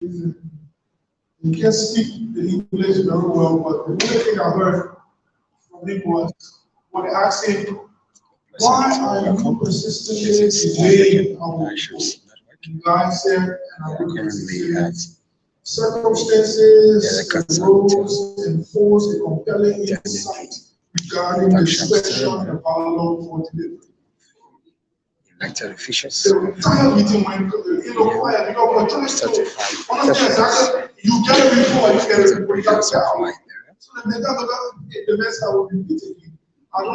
He can speak the English very well, but the only thing I heard from him was when they asked him, why are you persistently delaying our report? The guy said, and I'm going to say, circumstances arose and forced a compelling insight regarding the question of how long for delivery. Elected officials, The entire meeting went, quiet, honestly, you get a report, you get a report, you got to out. So then they got the next I will repeat it. I don't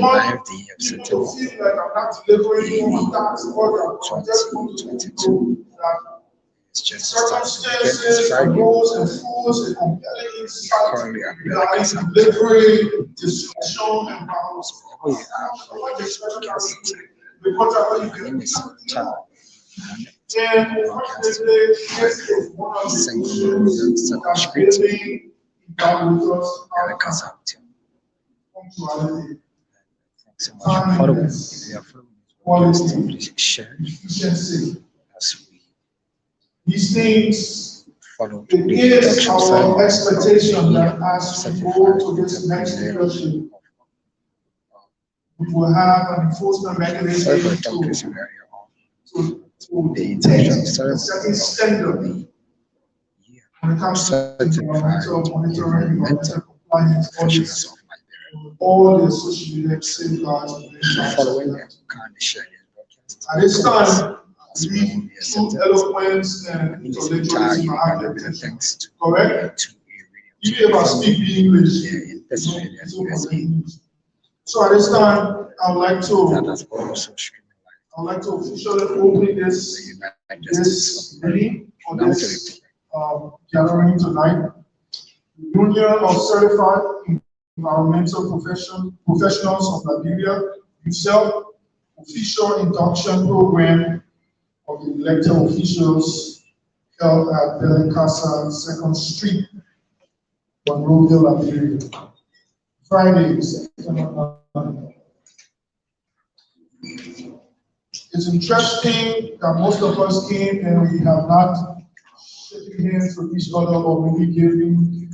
want people to feel like I'm not delivering on my tax order. I just want to know that circumstances arose and forced a compelling insight regarding delivery, discretion, and balance. My name is Chad. And unfortunately, this is one of the issues that really Thanks so much for following. If you are following this, please share as we these things, follow it the is introduction our ceremony expectation that of as we go to this next discussion, we will have an enforcement mechanism democracy area to the take introduction a certain standard ceremony when it comes to environmental monitoring, environmental compliance, professionals of all the associated safeguards. following them kind of share this broadcast. At this time, As we we through eloquence and intellectualism have the attention. thanks to Correct? a Even if I speak English, in Pennsylvania, it's okay. USA, So at this time, I would like that to has also streaming officially open the United this States meeting or now to this gathering tonight. The Union of Certified Environmental Professionals of Liberia, UCEL, official induction program of the elected officials held at Belencasa 2nd Street, Monrovia, Liberia. Friday, September 9th. It's interesting that most of us came and we have not shaking hands with each other or maybe giving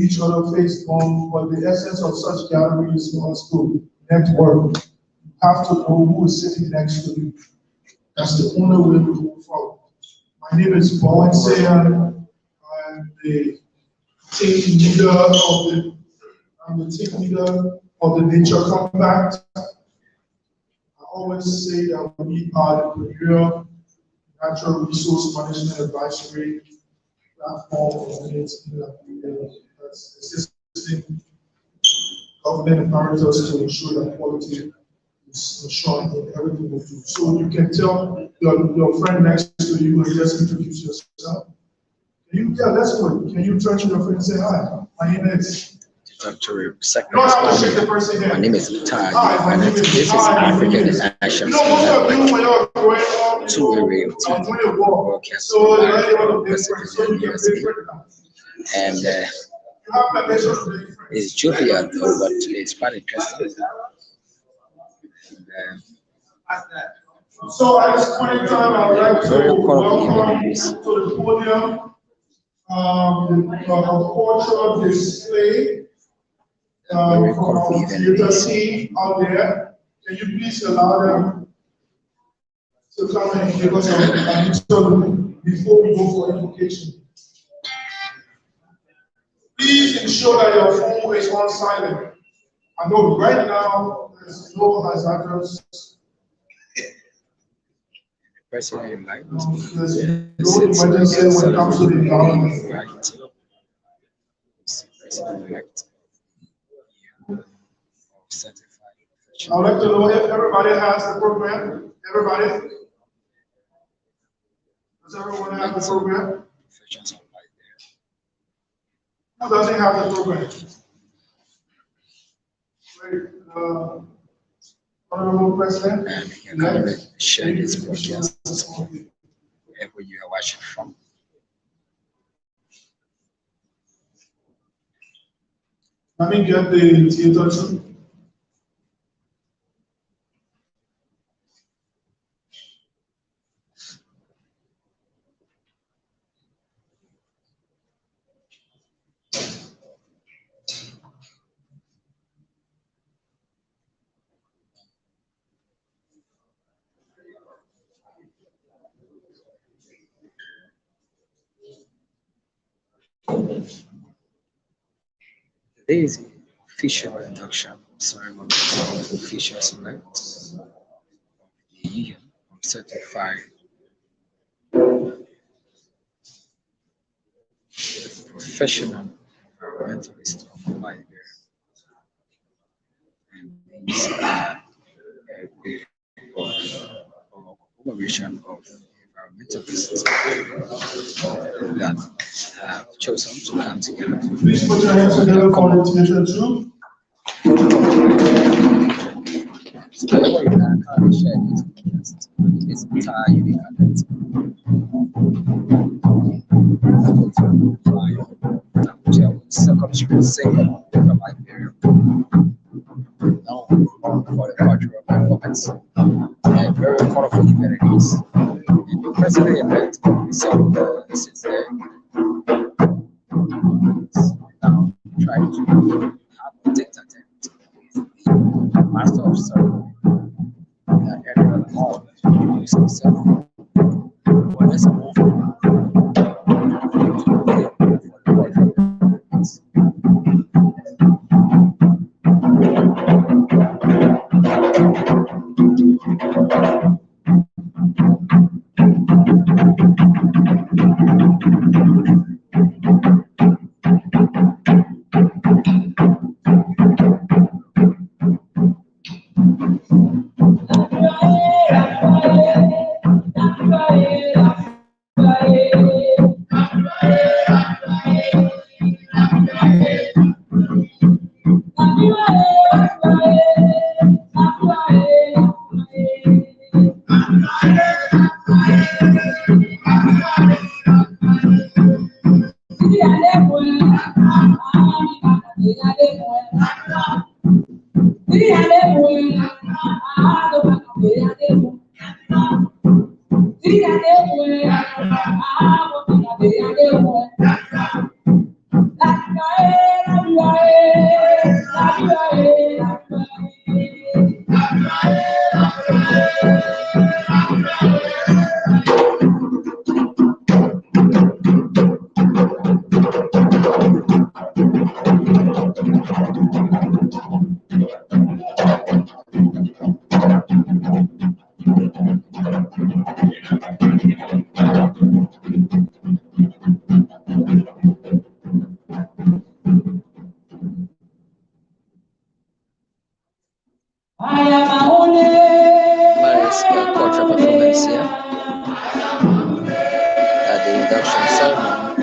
each other face bump, but the essence of such gatherings is for us to network. You have to know who is sitting next to you. That's the only way we move forward. My name is Bowen Sayan. I'm the team leader of the Nature Compact. I always say that we are the premier natural resource management advisory platform for Liberia that's assisting government apparatus to ensure that quality is ensured in everything we do. So you can tell your friend next to you and just introduce yourself. Let's do it. Can you turn to your friend and say, hi, my name is. My name is Mutai, and this is African Action two-way broadcast from President USA. And it's Julia though, but it's quite interesting. So at this point in time, I would like to welcome to the podium a cultural display from our theater team out there. Can you please allow them to come and give us an interview before we go for invocation? Please ensure that your phone is on silent. I know right now there's no hazardous. There's no emergency when it comes to the environment. I would like to know if everybody has the program. Everybody? Does everyone have the program? Who doesn't have the program? Honorable President. And you can share this broadcast wherever you are watching from. Let me get the theater too. Today is the official induction ceremony of official select of the Union of Certified Professional Environmentalists of Liberia. And these are a conglomeration of environmentalists that have chosen to come together. Please put your hands together for the teacher too. So what you can kind of share this entire unique identity. Which I would circumscribe single from Liberia, known for the cultural performance and very colorful event it is. And the present event itself since then now trying to have a entertainment with the master of ceremony that everyone all introduce himself. Well, let's move on to the cultural performance. Various cultural performance here at the induction ceremony of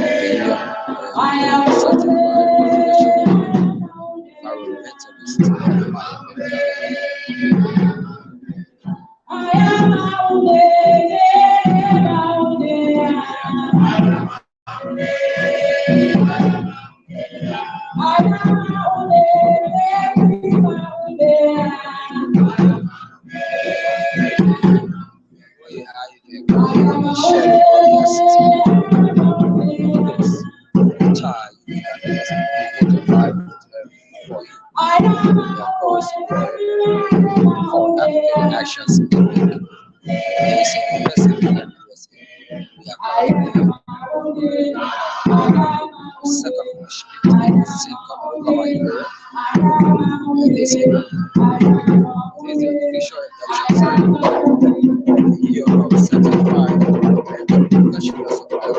the young certified professional environmentalist of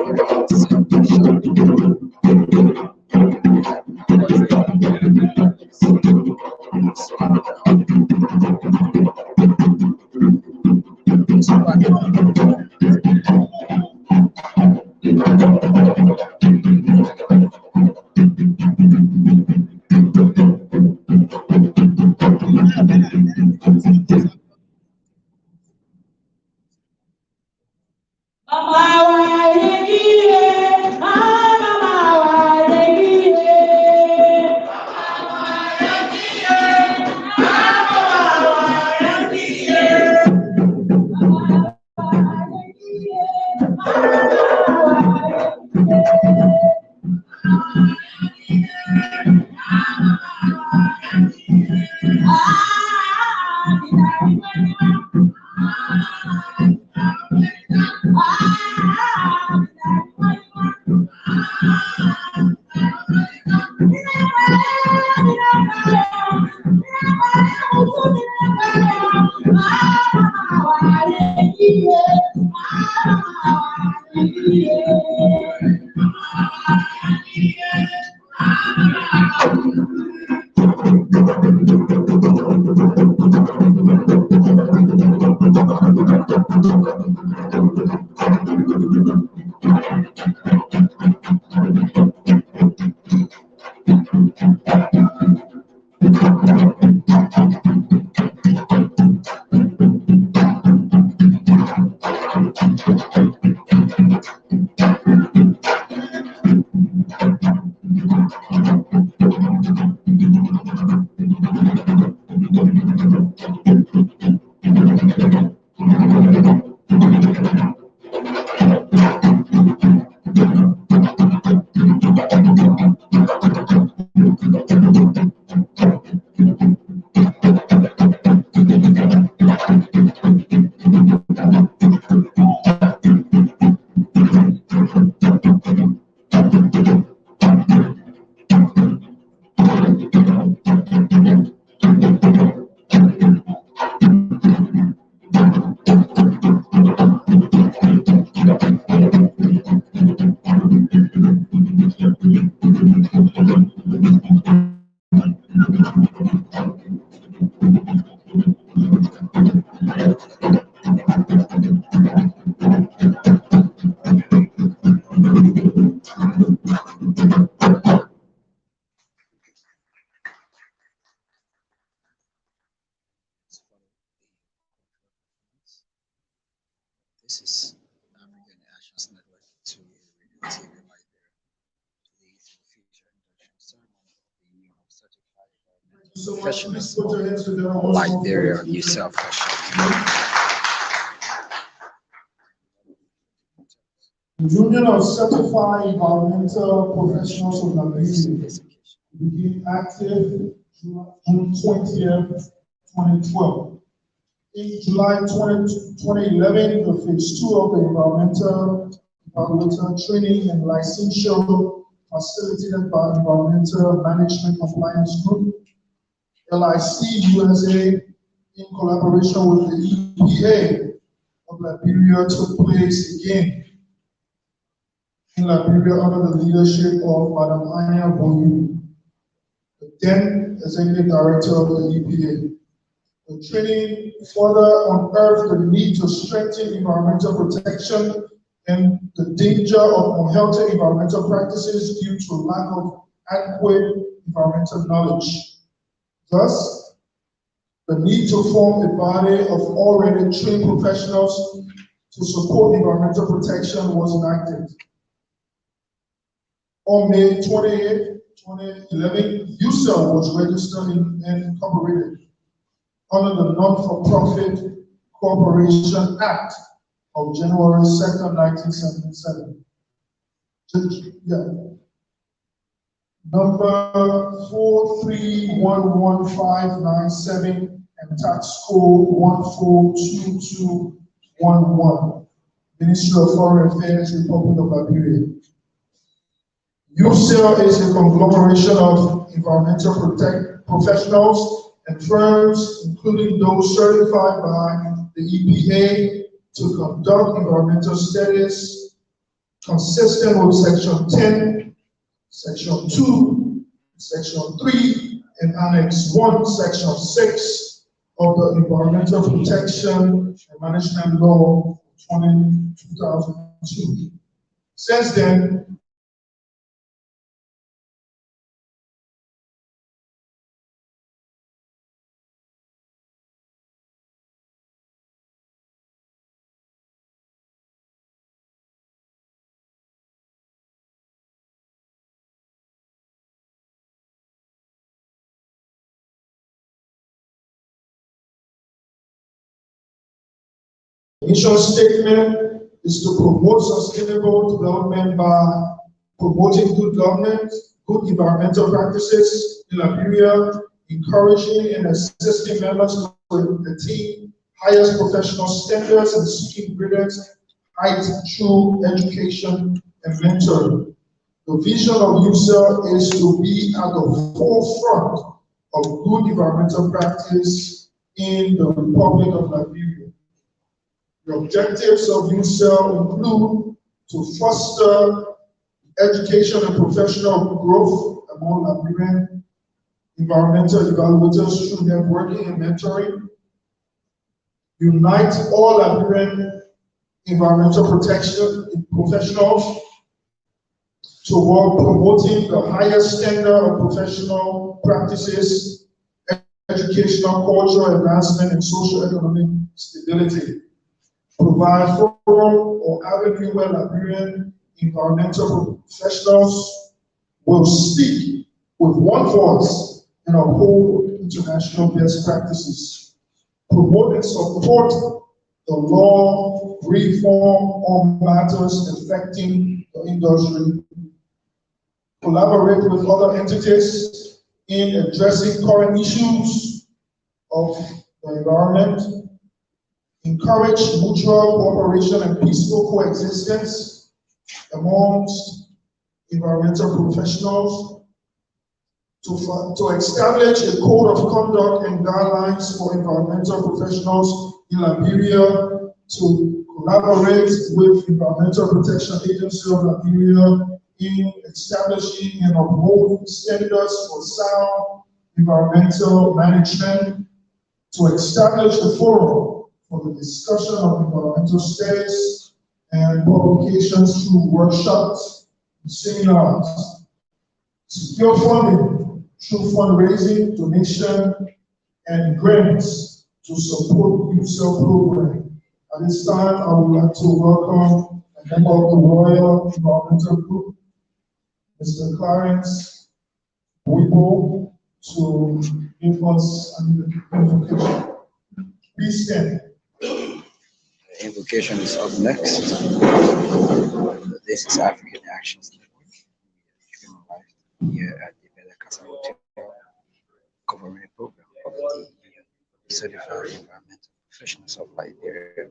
actions we This is African Nations Network to Radio TV Liberia to lead the future induction ceremony of the Union of Certified So much. Professionals Put your hands together. of Liberia UCEL The Union of Certified Environmental Professionals of Liberia became active June 20th, 2012. In July 2011, the phase 2 of the environmental training and licensure facilitated by Environmental Management Compliance Group, LIC USA, in collaboration with the EPA of Liberia, took place again in Liberia under the leadership of Madam Anya Boyu, the then Executive Director of the EPA. The training further unearthed the need to strengthen environmental protection and the danger of unhealthy environmental practices due to lack of adequate environmental knowledge. Thus, the need to form a body of already trained professionals to support environmental protection was enacted. On May 28, 2011, UCEL was registered and incorporated under the Non-for-Profit Corporation Act of January 2nd, 1977. Number 4311597 and tax code 142211. Ministry of Foreign Affairs, Republic of Liberia. UCEL is a conglomeration of environmental professionals and firms, including those certified by the EPA to conduct environmental studies consistent with Section 10, Section 2, Section 3, and Annex 1, Section 6 of the Environmental Protection and Management Law 2002. Since then, the mission statement is to promote sustainable development by promoting good governance, good environmental practices in Liberia, encouraging and assisting members to attain highest professional standards and seeking greatest heights through education and mentoring. The vision of UCEL is to be at the forefront of good environmental practice in the Republic of Liberia. The objectives of UCEL include to foster education and professional growth among Liberian environmental evaluators through networking and mentoring, unite all Liberian environmental protection professionals toward promoting the highest standard of professional practices, educational, cultural advancement, and social economic stability. Provide forum or avenue where Liberian environmental professionals will speak with one voice and uphold international best practices. Promote and support the law reform on matters affecting the industry. Collaborate with other entities in addressing current issues of the environment. Encourage mutual cooperation and peaceful coexistence amongst environmental professionals. To establish a code of conduct and guidelines for environmental professionals in Liberia, to collaborate with Environmental Protection Agency of Liberia in establishing and upholding standards for sound environmental management, to establish a forum for the discussion of environmental status and publications through workshops and seminars, secure funding through fundraising, donation, and grants to support UCEL program. At this time, I would like to welcome a member of the Royal Environmental Group, Mr. Clarence Wibo, to give us an invocation. Please stand. The invocation is up next. This is African Actions Network. Human Life here at the Bella Casa Hotel, covering a program of the Certified Environmental Professionals of Liberia.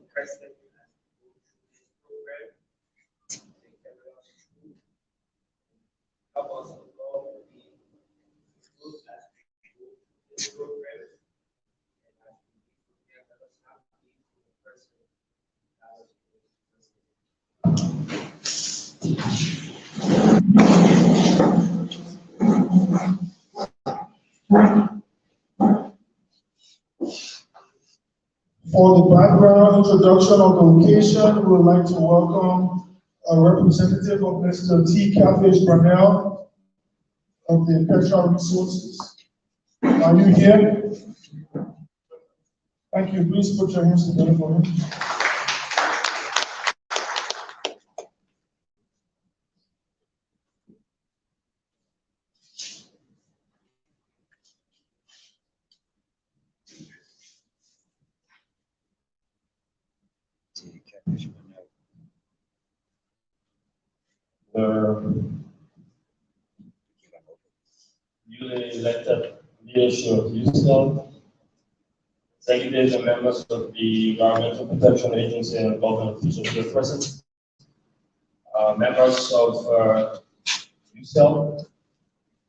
For the background introduction of the occasion, we would like to welcome a representative of Mr. T. Catfish Brunel of the Petra Resources. Are you here? Thank you. Please put your hands together for him. Newly elected leadership of UCEL, executives and members of the Environmental Protection Agency and government officials here present, members of UCEL,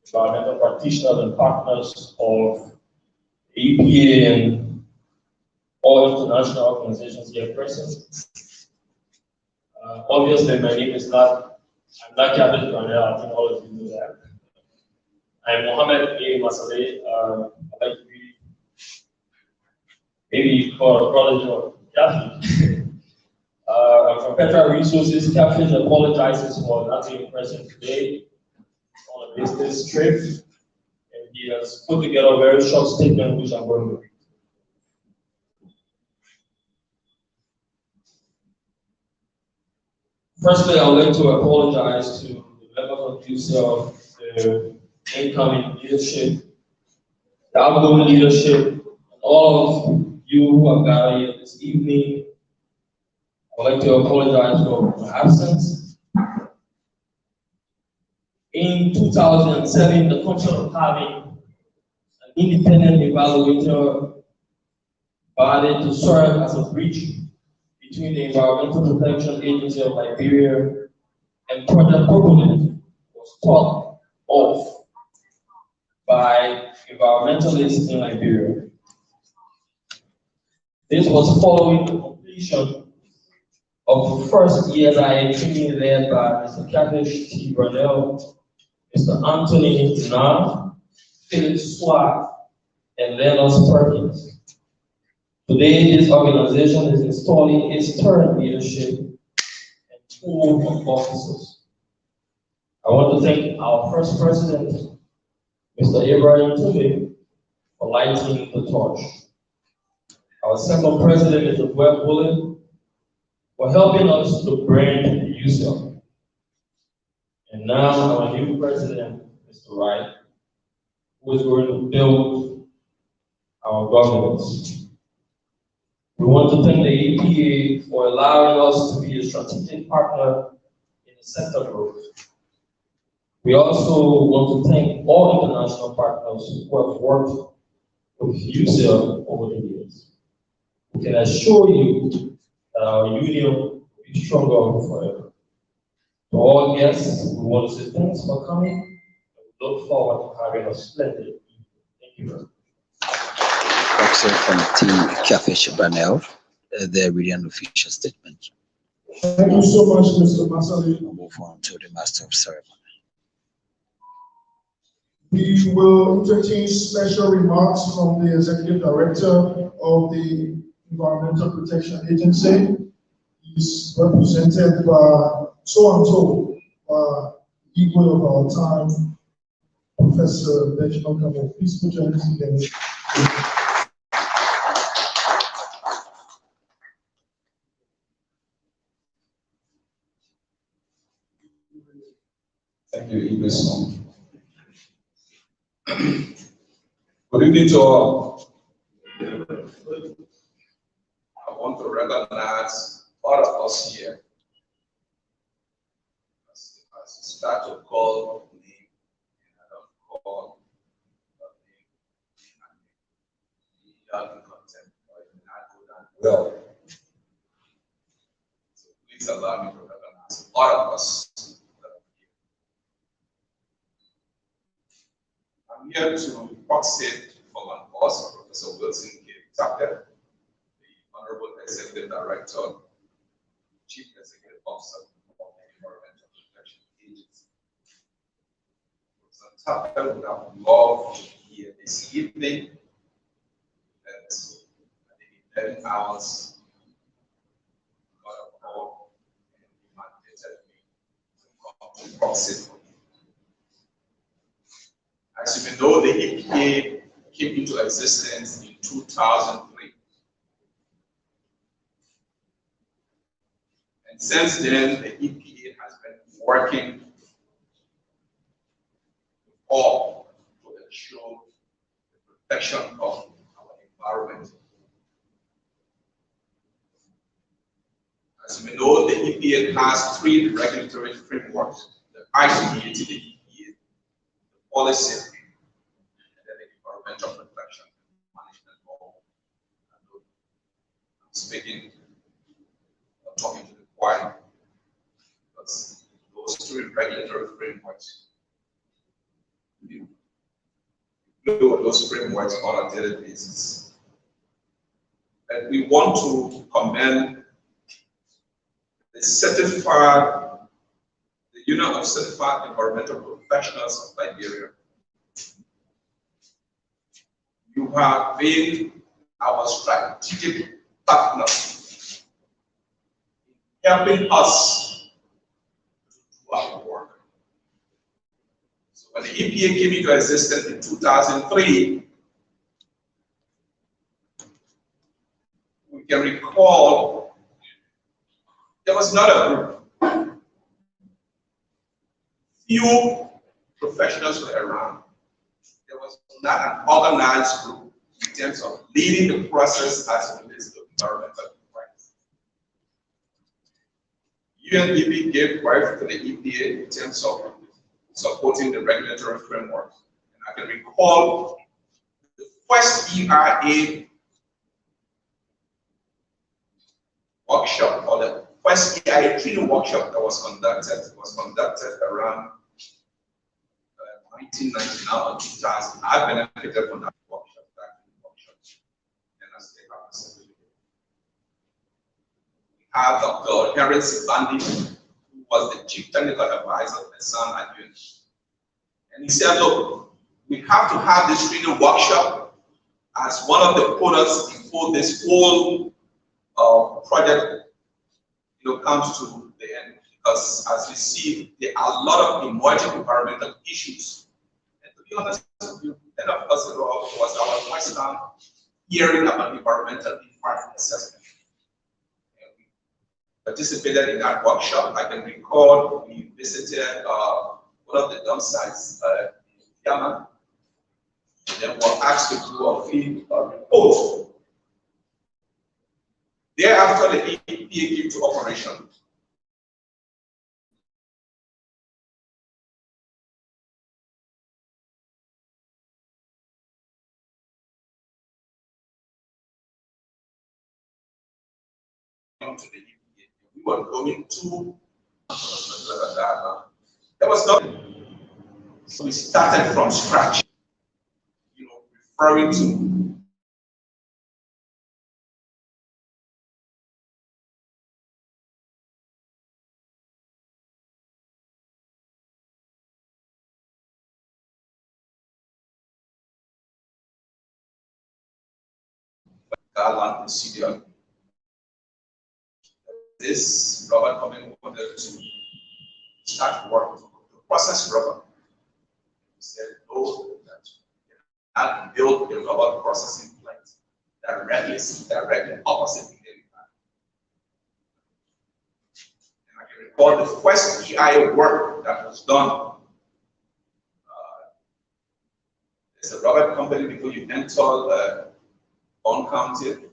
environmental practitioners and partners of the EPA and all international organizations here present. Obviously, my name is I'm not Captain Brunel, I think all of you know that. I'm Mohammed A. Masaleh. I'd like to be maybe called a prodigy of Catfish. I'm from Petra Resources. Catfish apologizes for not being present today on a business trip, and he has put together a very short statement which I'm going to read. Firstly, I would like to apologize to the members of UCEL, the incoming leadership, the outgoing leadership, and all of you who are gathered here this evening. I would like to apologize for my absence. In 2007, the concept of having an independent evaluator body to serve as a bridge between the Environmental Protection Agency of Liberia and project proponent was thought of by environmentalists in Liberia. This was following the completion of the first ESIA training led by Mr. Cavendish T. Burnell, Mr. Anthony Nah, Philip Swart, and Leonard Perkins. Today, this organization is installing its third leadership and pool of officers. I want to thank our first president, Mr. Abraham Tume, for lighting the torch. Our second president is Webb Bullen for helping us to brand the UCEL. And now our new president, Mr. Wright, who is going to build our governance. We want to thank the EPA for allowing us to be a strategic partner in the sector growth. We also want to thank all international partners who have worked with UCEL over the years. We can assure you that our union will be stronger forever. To all guests, we want to say thanks for coming, and we look forward to having a splendid evening. Thank you very much. Also from T. Cavendish Burnell, their reading official statement. Thank you so much, Mr. Masali. We'll move on to the Master of Ceremony. We will entertain special remarks from the Executive Director of the Environmental Protection Agency. He's represented by so-and-so, equal of our time, Professor Benjamin Campbell. Please put your hands together. Thank you, Igweson. Good evening to all. I want to recognize all of us here. As you start to call name, and I don't call name, you have the content, or it may not go down well. So please allow me to recognize all of us. I'm here to proxy for my boss, Professor Wilson K. Tucker, the Honorable Executive Director, Chief Executive Officer of the Environmental Protection Agency. Professor Tucker would have loved to be here this evening at the 11 hours, got a call and he mandated me to come to proxy for him. As you may know, the EPA came into existence in 2003. And since then, the EPA has been working all to ensure the protection of our environment. As you may know, the EPA has three regulatory frameworks: the ICE, the EPA, the policy, and then the environmental protection management law. I'm speaking, I'm talking to the choir, because those three regulatory frameworks, we look at those frameworks on a daily basis. And we want to commend the Union of Certified Environmental Professionals of Liberia. You have been our strategic partner in helping us to do our work. So when the EPA came into existence in 2003, we can recall there was not a group. Few professionals were around. There was not an organized group in terms of leading the process as it relates to environmental compliance. UNEP gave birth to the EPA in terms of supporting the regulatory framework. And I can recall the first ERA workshop, or the first ERA training workshop that was conducted around 1999 or 2000. I benefited from that workshop, and I still have a certificate. have Dr. Henry Sibandi, who was the chief technical advisor of the San Adrian. And he said, look, we have to have this training workshop as one of the pillars before this whole project comes to the end. Because as we see, there are a lot of emerging environmental issues. And to be honest with you, none of us was our first time hearing about environmental impact assessment. And we participated in that workshop. I can recall we visited one of the dump sites in Yemen. And then we were asked to do a field report. Thereafter, the EPA came to operation. To the EPA. We were going to there was nothing. So we started from scratch, referring to Garland procedure. This rubber company wanted to start work to process rubber. We said no, that you cannot build a rubber processing plant directly opposite the area. And I can recall the first EI work that was done. There's a rubber company before you enter on County. That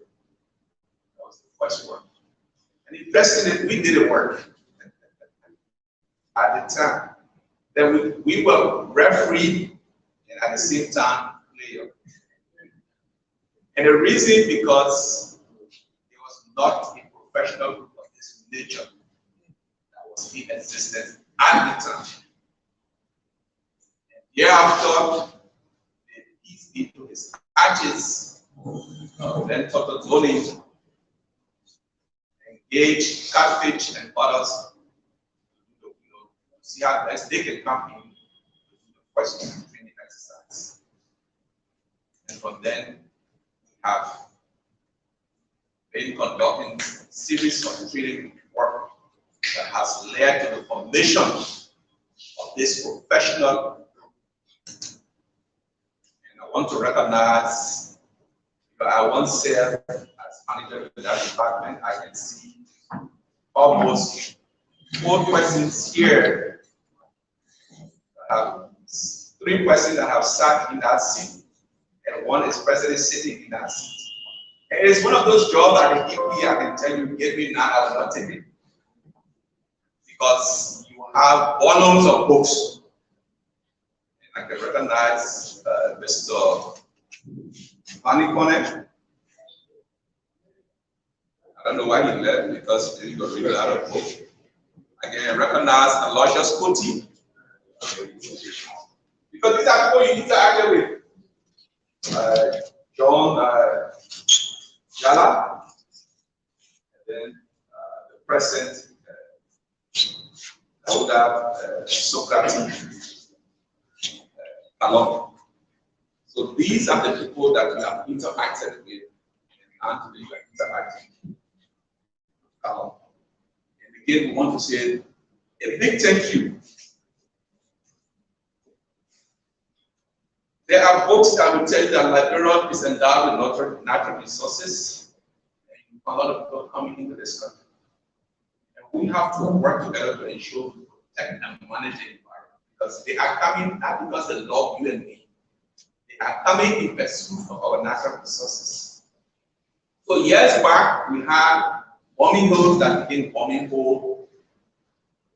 was the first work. And interestingly, we did work at the time. Then we were referee and at the same time player. And the reason because there was not a professional group of this nature that was in existence at the time. And thereafter, the peace into his arches, then Dr. Tony engaged Catfish and others to see how best they can come in the question training exercise. And from then, we have been conducting a series of training work that has led to the formation of this professional group. And I want to recognize, I once said as manager of that department, I can see almost 4 persons here. I have 3 persons that have sat in that seat, and 1 is presently sitting in that seat. And it's one of those jobs that the EPA, I can tell you, gave me now, I will not take it. Because you have volumes of books. And I can recognize Mr. Manikone. I don't know why he left, because he got read a lot of books. I can recognize Aloysius Koti. Because these are people you interact with. John Yala, and then the present Elder Socrates Along. So these are the people that we have interacted with and we are interacting. And again, we want to say a big thank you. There are books that will tell you that Liberia is endowed with natural resources, and a lot of people coming into this country. And we have to work together to ensure we protect and manage the environment, because they are coming not because they love you and me. They are coming in pursuit of our natural resources. So years back, we had bombing holes that became bombing hole.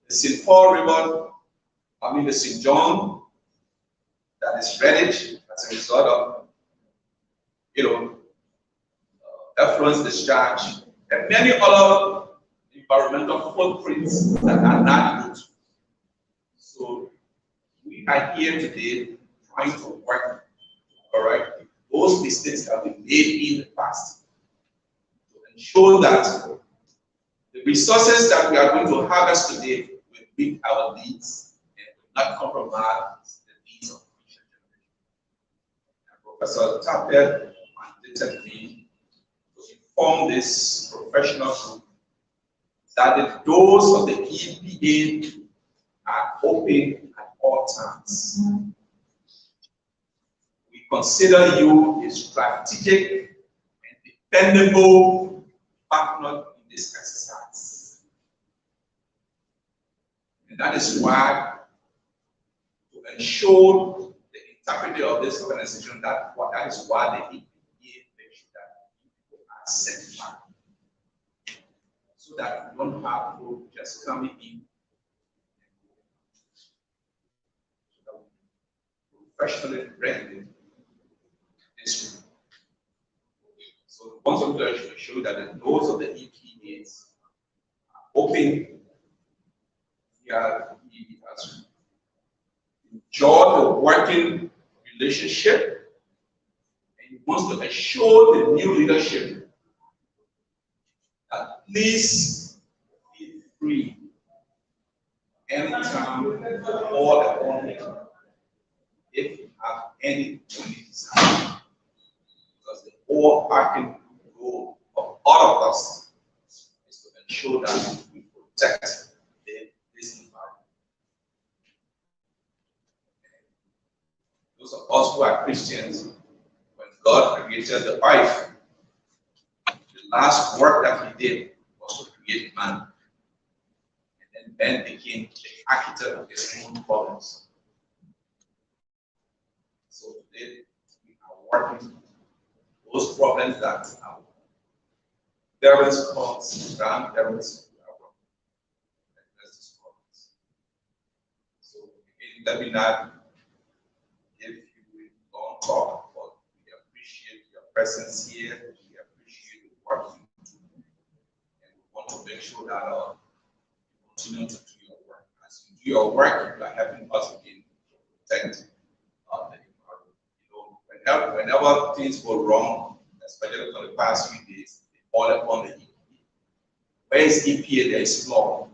The St. Paul River, the St. John, that is drainage as a result of, effluent discharge, and many other environmental footprints that are not good. So we are here today trying to work to correct those mistakes that we made in the past to ensure that the resources that we are going to harvest today will meet our needs and will not compromise the needs of future generations. Professor Tapet mandated me to inform this professional group that the doors of the EPA are open at all times. We consider you a strategic and dependable partner in this exercise. And that is why, to ensure the integrity of this organization, that is why the EPA makes sure that people are certified. So that we don't have people just coming in professionally branded this room. So we want to show that the doors of the EPAs are open. He has enjoyed the working relationship, and he wants to assure the new leadership that please feel free anytime or upon me if you have any desire. Because the overarching goal of all of us is to ensure that we protect this environment. Those of us who are Christians, when God created the earth, the last work that he did was to create man. And then man became the architect of his own problems. So today we are working those problems that our parents caused, grandparents are address these problems. So again, let me not give you a long talk, but we appreciate your presence here. We appreciate the work you do. And we want to make sure that you continue to do your work. As you do your work, you are helping us again to protect the environment. You know, whenever things go wrong, especially for the past few days, they fall upon the EPA. Where is EPA? There is law.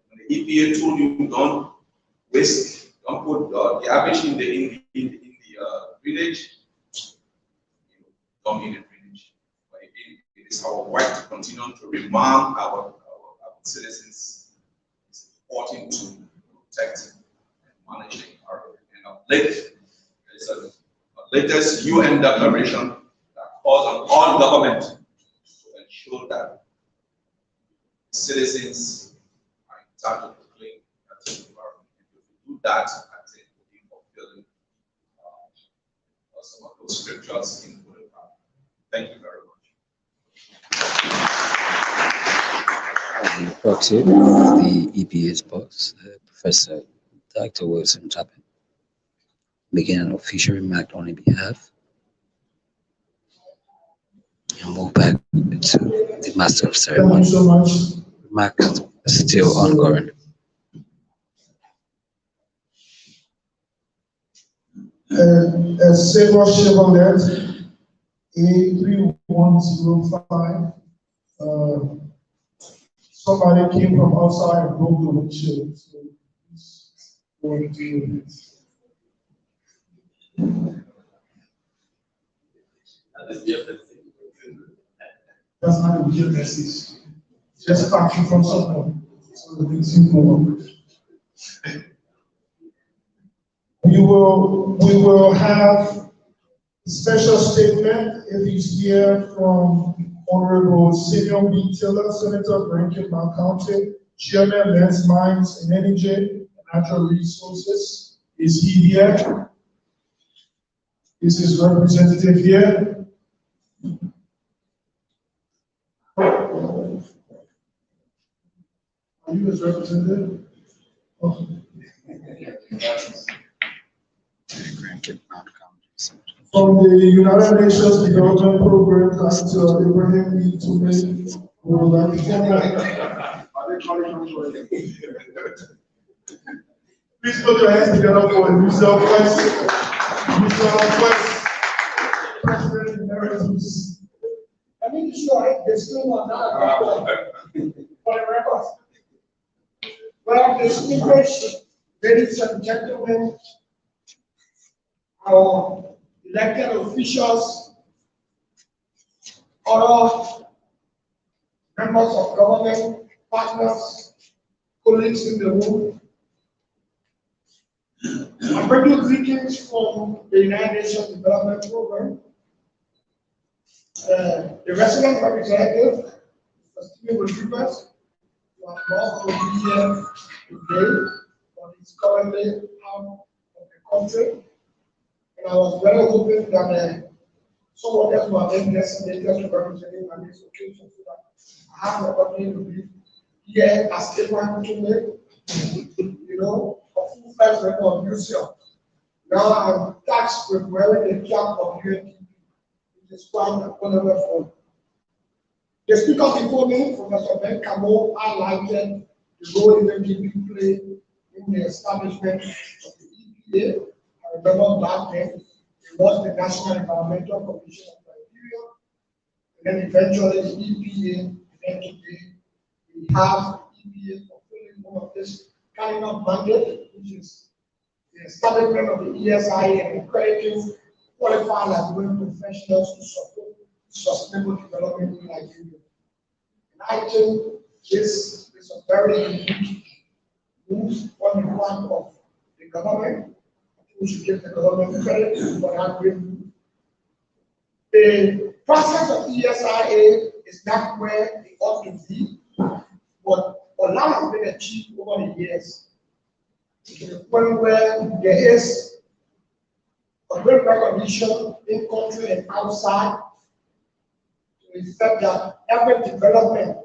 When the EPA told you don't waste, don't put the garbage in the village, don't in the village. But again, it is our work to continue to remind our citizens it's important to protect and manage the environment. And there is a latest UN declaration that calls on all government to ensure that citizens are in charge of the clean environment. If we do that, I think we'll be fulfilling some of those scriptures in the Bible. Thank you very much. The proxy of the EPA's boss, Professor Dr. Wilson Tapet, begin an official remark on his behalf and move back to the Master of Ceremony. Thank you so much. Remarks still ongoing. A silver Chevrolet A3105. Somebody came from outside and broke the windshield. So he's going to do this. That's not a real message. Just factory from someone. So it makes you more. We will have a special statement if he's here from Honorable Simeon B. Tiller, Senator Rankin Mount County, Chairman Lands Mines and Energy and Natural Resources. Is he here? Is his representative here? Are you his representative? Oh. From the United Nations Development Program, Dr. Abraham B. Tume, we would like to please put your hands together for UCEL West. UCEL West President Emeritus. I mean, sure, there's still one now. for the record. Well, distinguished ladies and gentlemen, our elected officials, other members of government, partners, colleagues in the room, I bring you greetings from the United Nations Development Program. The resident representative, Mr. Stephen Rodriguez, who has not to be here today, but is currently out of the country. And I was very hoping that someone else will have been designated to represent him on this occasion so that I have the opportunity to be here as Stephen to me, you know, a full fledged member of UCEL. Now I'm tasked with wearing the cap of UNDP. Is quite wonderful. The speaker before me, Professor Ben Camo, highlighted the role UNDP played in the establishment of the EPA. I remember back then, it was the National Environmental Commission of Liberia, and then eventually the EPA, and then today we have EPA fulfilling one of this kind of mandate, which is the establishment of the ESI and encouraging qualified as well professionals to support sustainable development in Nigeria. And I think this is a very unique move on the part of the government. I think we should give the government credit for that great move. The process of ESIA is not where it ought to be, but a lot has been achieved over the years. To the point where there is a great recognition in country and outside to the fact that every development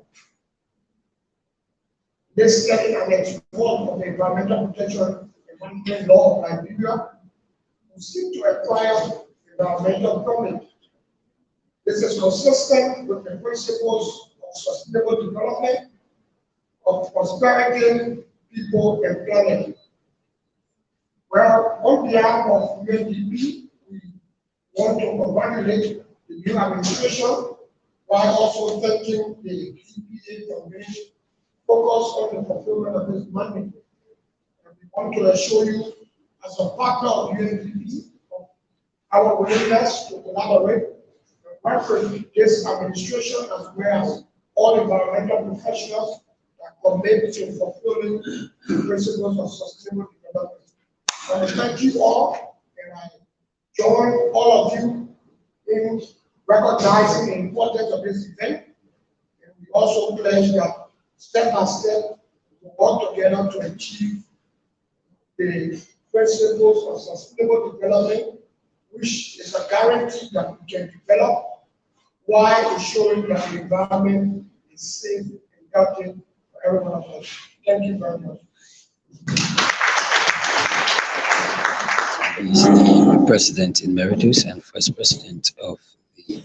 is setting an example of the environmental protection and management law of Liberia who seek to acquire environmental permit. This is consistent with the principles of sustainable development, of prosperity, people, and planet. Well, on behalf of UNDP, we want to congratulate the new administration while also thanking the EPA for being focused on the fulfillment of this mandate. And we want to assure you, as a partner of UNDP, of our willingness to collaborate and work with this administration as well as all environmental professionals that commit to fulfilling the principles of sustainable development. I thank you all, and I join all of you in recognizing the importance of this event. And we also pledge that step by step, we work together to achieve the principles of sustainable development, which is a guarantee that we can develop while ensuring that the environment is safe and healthy for every one of us. Thank you very much. He's the President Emeritus and First President of the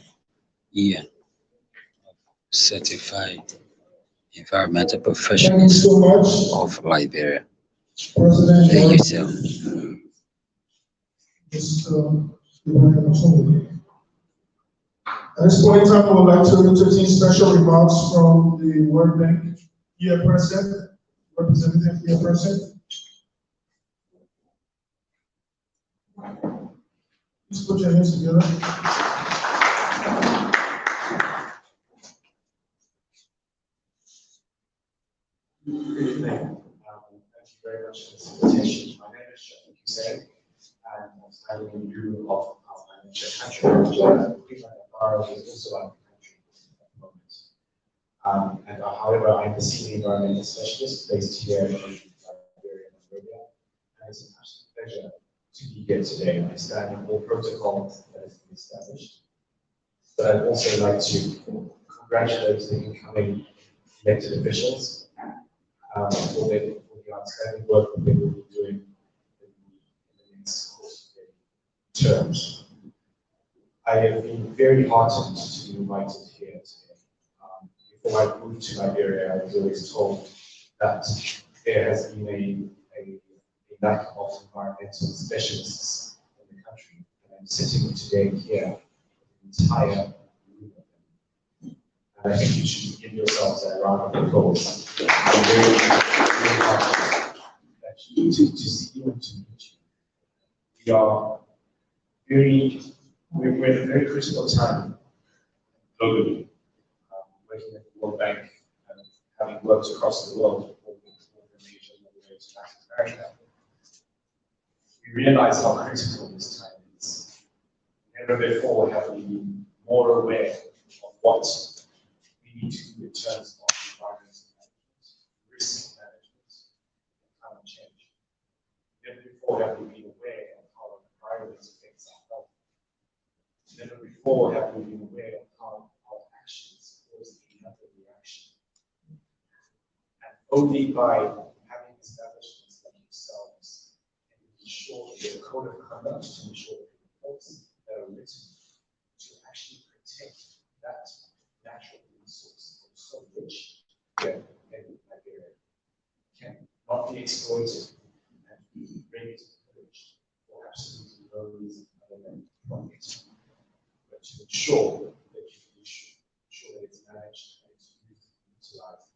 Year of Certified Environmental Professionals of Liberia, the UCEL. At this point in time, I would like to entertain special remarks from the World Bank Year President, Representative Year President. Please put your hands together. Good evening. Thank you very much for this invitation. My name is Sheffield Hussein, and I'm the guru of our financial country. Liberia is also our country at the moment. However, I'm the senior environmental specialist based here in Liberia, Monrovia, and it's an absolute pleasure to be here today. I stand in all protocols that has been established. But I'd also like to congratulate the incoming elected officials for the outstanding work that they will be doing in the next course of their terms. I have been very heartened to be invited here today. Before I moved to Liberia, I was always told that there has been a lack of environmental specialists in the country. And I'm sitting today here with the entire room of them. And I think you should give yourselves a round of applause. I'm very happy that you to see you and to meet you. We're at a very critical time globally, working at the World Bank and having worked across the world, from Asia all the way to Latin America. We realize how critical this time is. Never before have we been more aware of what we need to do in terms of environmental management, risk management, and climate change. Never before have we been aware of how our environment affects our health. Never before have we been aware of how our actions cause another reaction. And only by having establishments like yourselves can we ensure that the code of conduct to ensure that the reports that are written to actually protect that natural resource that is so rich in Liberia can not be exploited and be ready to pillaged for absolutely no reason other than profit. But to ensure that you can ensure that it's managed and it's used and utilized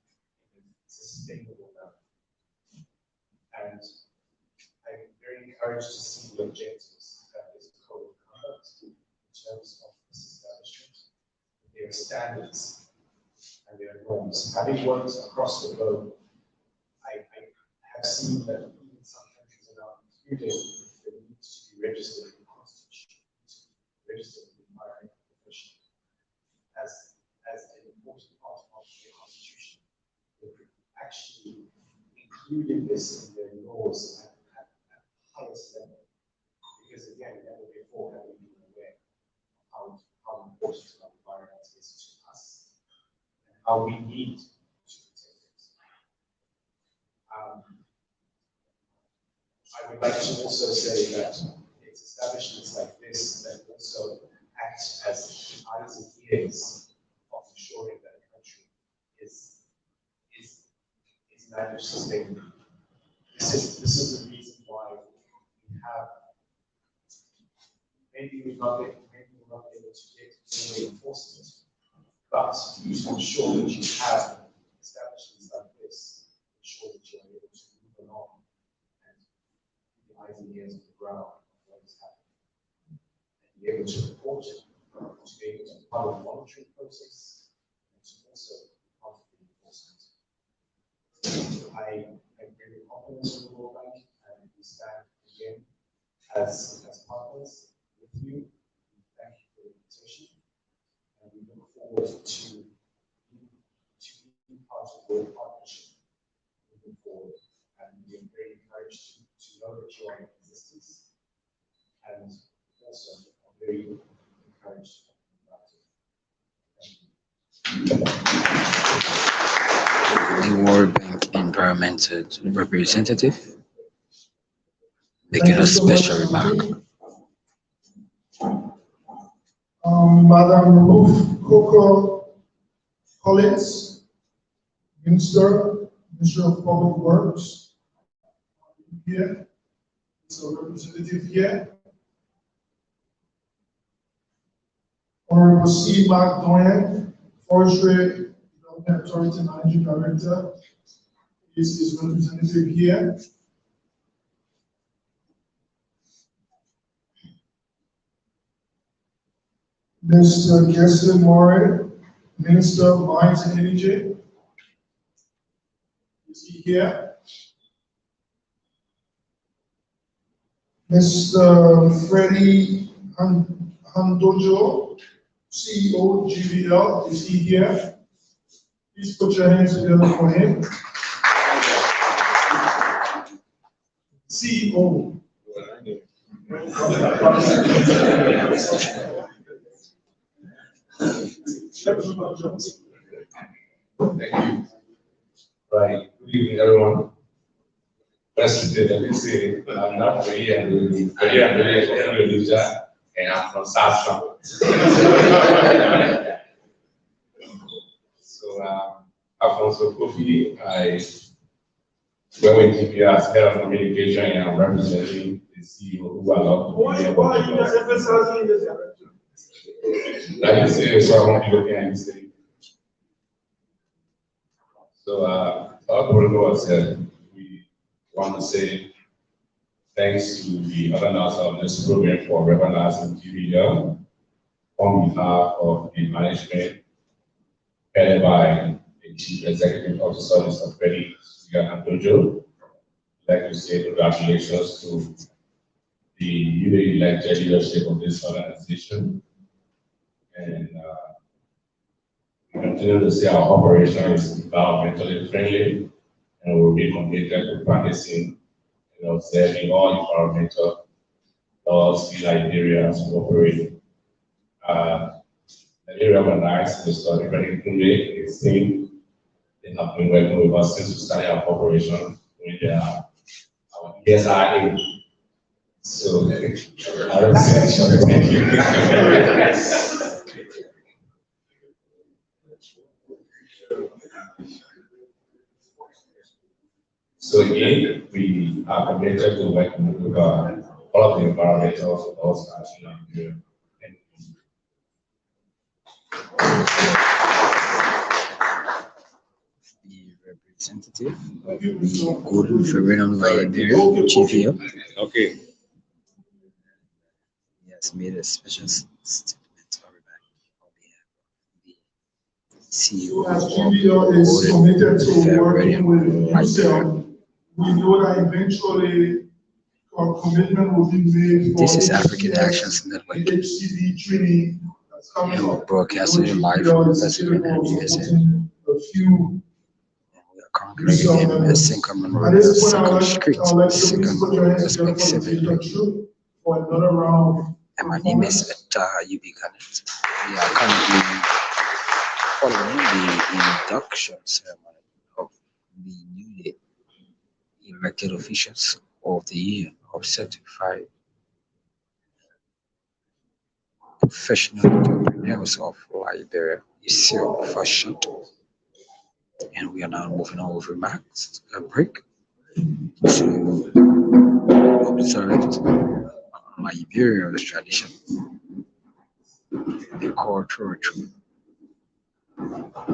in a sustainable manner. And I'm very encouraged to see the objectives that this code of conduct in terms of this establishment, their standards and their norms. Having worked across the globe, I have seen that even some countries are now including the need to be registered in the Constitution, to be registered in the environmental profession as an important part of the Constitution. They're actually including this in their laws at the highest level. Because again, never before have we been aware of how important our environment is to us and how we need to protect it. I would like to also say that it's establishments like this that also act as eyes and ears of ensuring that a country is managed sustainably. This is the reason why we have maybe we're not able to get to the enforcement, but you should ensure that you have establishments like this, ensure that you are able to move along and keep the eyes and ears on the ground of what is happening. And be able to report it, to be able to be part of the monitoring process, and to also be part of the enforcement. I agree with confidence in the World Bank, and we stand again as partners with you. Thank you for the invitation, and we look forward to being part of the partnership moving forward. And we are very encouraged to know that you are in existence, and also are very encouraged about it. Thank you. The World Bank Environmental Representative making a special remark. Madam Ruth Coco Collins, Minister of Public Works, here. It's a representative here. Honorable C. Mark Doyen, Forestry Development Authority Managing Director, is his representative here. Mr. Geston Moore, Minister of Mines and Energy, is he here? Mr. Freddie Handojo, CEO GVL, is he here? Please put your hands together for him. CEO. Thank you. Right. Good evening, everyone. First, let me say I'm not Korea and I'm from South Trump. So, Alfonso Kofi, when we keep you as head of communication and I'm representing the CEO who allowed Why are you just emphasizing this? like you say, so I won't be looking at you say. So, our protocol said we want to say thanks to the organizer of this program for recognizing GBL on behalf of the management, headed by the Chief Executive Officer, Mr. Freddie Andojo. I'd like to say congratulations to the newly elected leadership of this organization. And we continue to say our operation is environmentally friendly and will be committed to practicing and observing all environmental laws in Liberia as we operate. Liberia recognized Mr. Ibrahim Kunde, his team. They have been working with us since we started our operation with our ESIA. So, I don't say thank you. So again, we are committed to working with all of the environmental laws in Nigeria. The representative of the Good Veteran Liberia, GVL. Okay. He has made a special statement on behalf of the CEO As of GBL is committed to working with Liberia. UCEL, we know that eventually a commitment will be made for This is African Actions Network. the HCD training that's coming And we're up. broadcasting live from the President and USA. A few. We are currently in Sinkerman At Road, this point, Second Street, I'd like to please put your Sinkerman, hands together West for the introduction for another round. And my name is Yubi Connect. We are currently following the induction ceremony of the newly elected officials of the year of certified professional entrepreneurs of Liberia, UCEL fashion. And we are now moving on with remarks, a break to observe Liberian tradition, the cultural ritual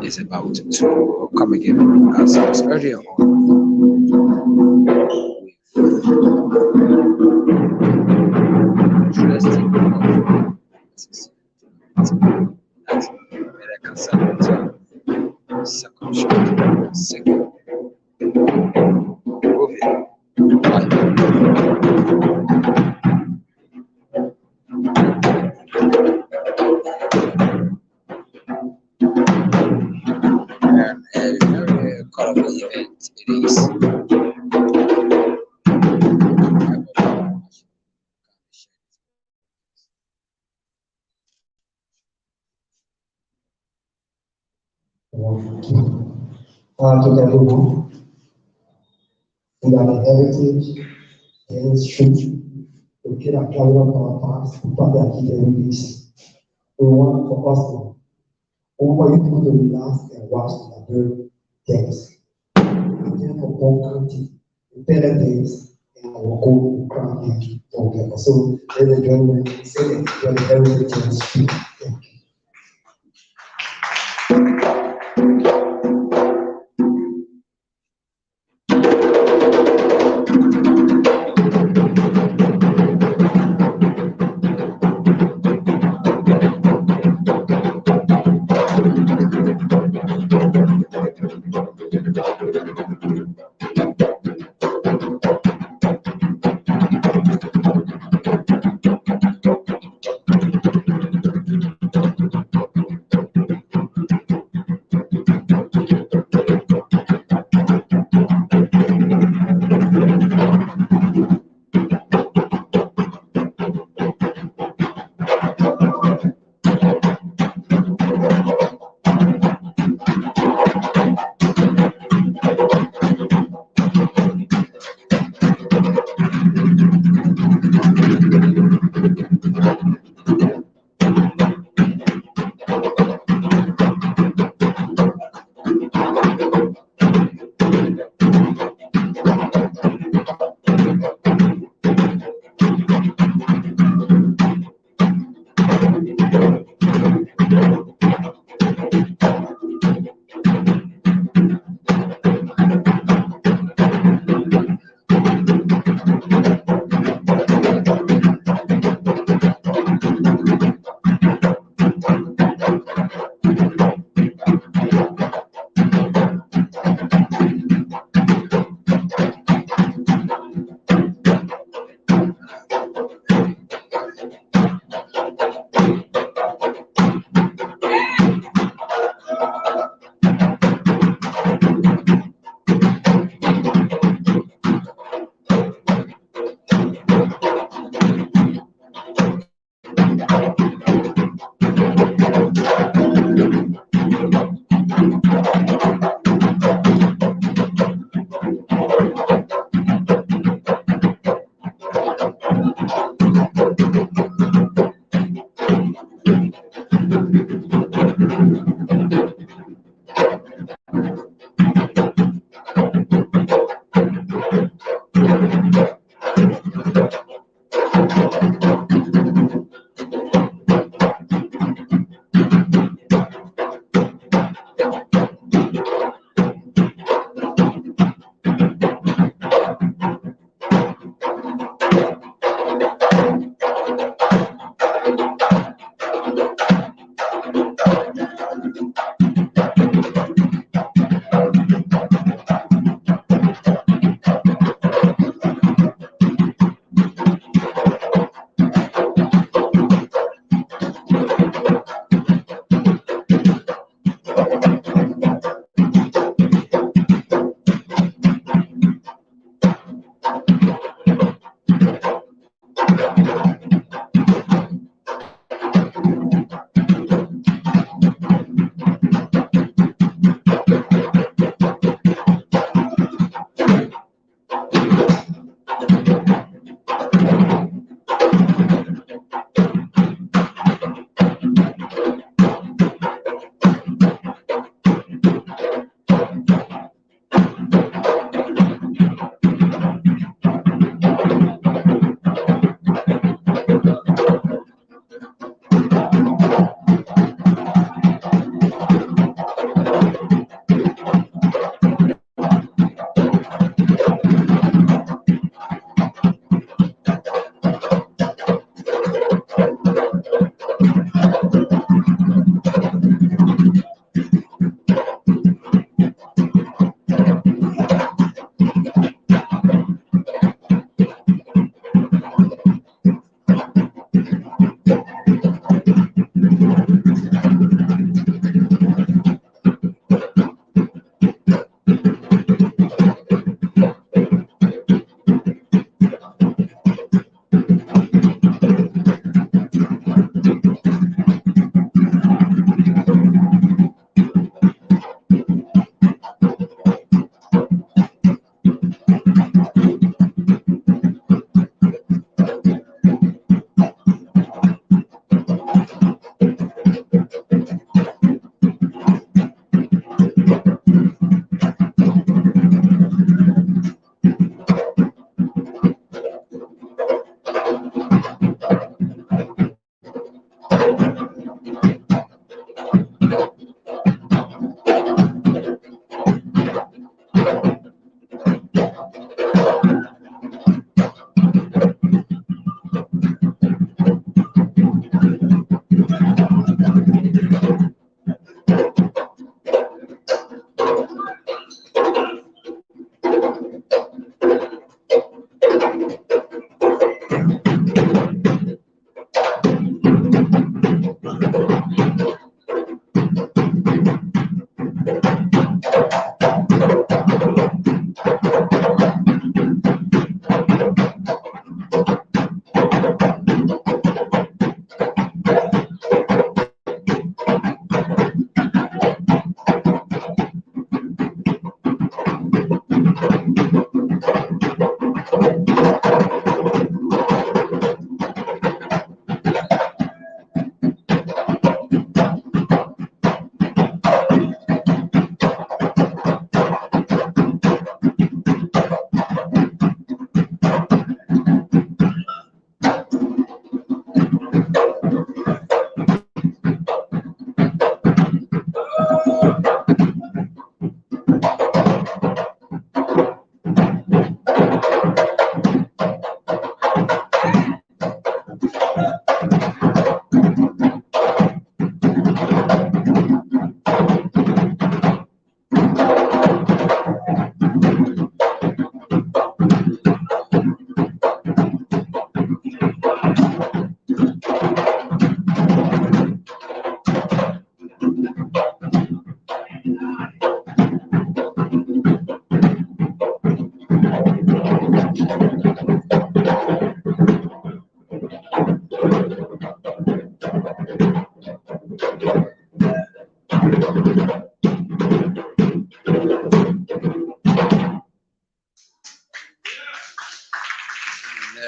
is about to come again as I was earlier on with interesting that American Senator second moving and a very colorful event it is. To everyone, we have a heritage, a history, we can carry on our past, but they are keeping this. We want for us to, we want you people to relax and watch the good things. We can for one country, the better things, and our goal to crown them together. So, ladies and gentlemen, say it, you have a heritage and history. Thank you.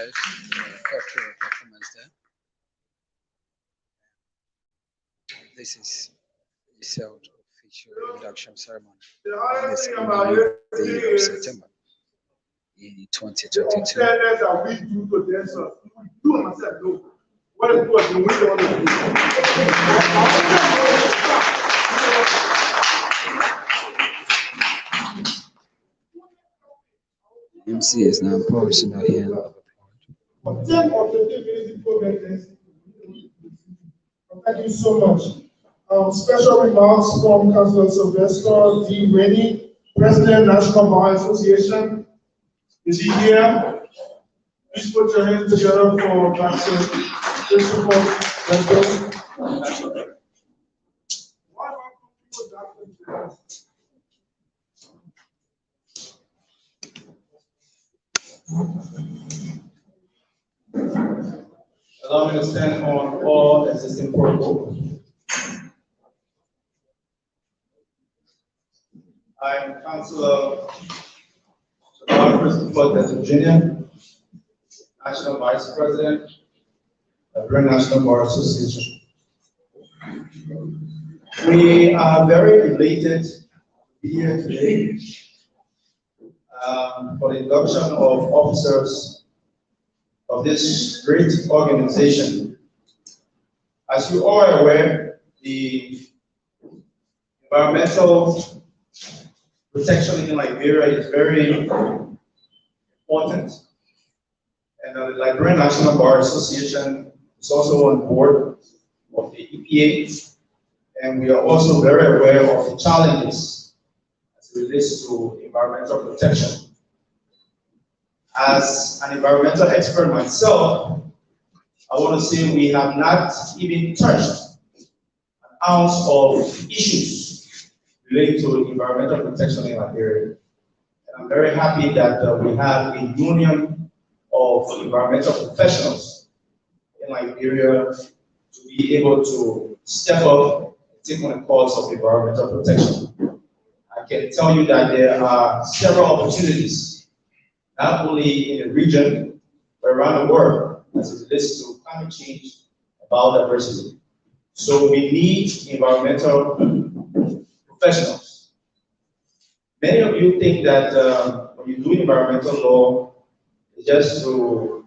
guys for the cultural performance there. This is the UCEL official induction ceremony on this day of September in 2022. That we do to themselves. You and myself know what it was when we don't MC is now posting out here. Thank you so much. Special remarks from Councilor Sylvester D. Rainey, President, National Bar Association. Is he here? Please put your hands together for Councilor Christopher. Allow me to stand on all existing protocol. I am Councilor Christopher Jr., National Vice President of the National Bar Association. We are very elated to be here today for the induction of officers of this great organization. As you are aware, the environmental protection in Liberia is very important, and the Liberian National Bar Association is also on board of the EPA, and we are also very aware of the challenges as it relates to environmental protection. As an environmental expert myself, I want to say we have not even touched an ounce of issues related to environmental protection in Liberia. And I'm very happy that we have a union of environmental professionals in Liberia to be able to step up and take on the cause of environmental protection. I can tell you that there are several opportunities, not only in the region, but around the world, as it relates to climate change and biodiversity. So we need environmental professionals. Many of you think that when you do environmental law, it's just to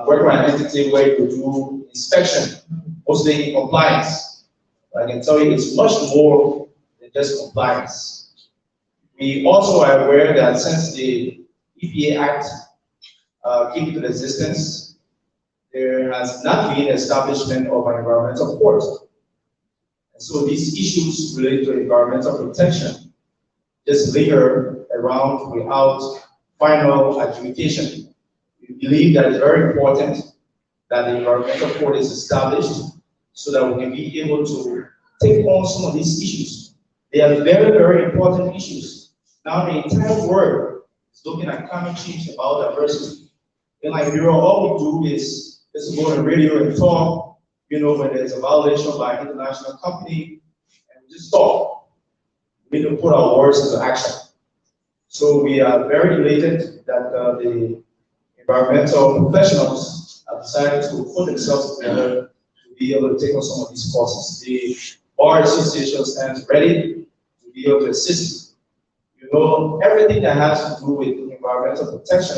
work for an entity where you do inspection, mostly in compliance. But I can tell you it's much more than just compliance. We also are aware that since the EPA Act came into existence, there has not been establishment of an environmental court. And so these issues related to environmental protection just linger around without final adjudication. We believe that it's very important that the environmental court is established so that we can be able to take on some of these issues. They are very, very important issues. Now the entire world is looking at climate change and biodiversity. In Liberia, all we do is go on the radio and talk, when there's a violation by an international company, and we just talk. We need to put our words into action. So we are very elated that the environmental professionals have decided to put themselves together to be able to take on some of these courses. The Bar Association stands ready to be able to assist. Everything that has to do with environmental protection,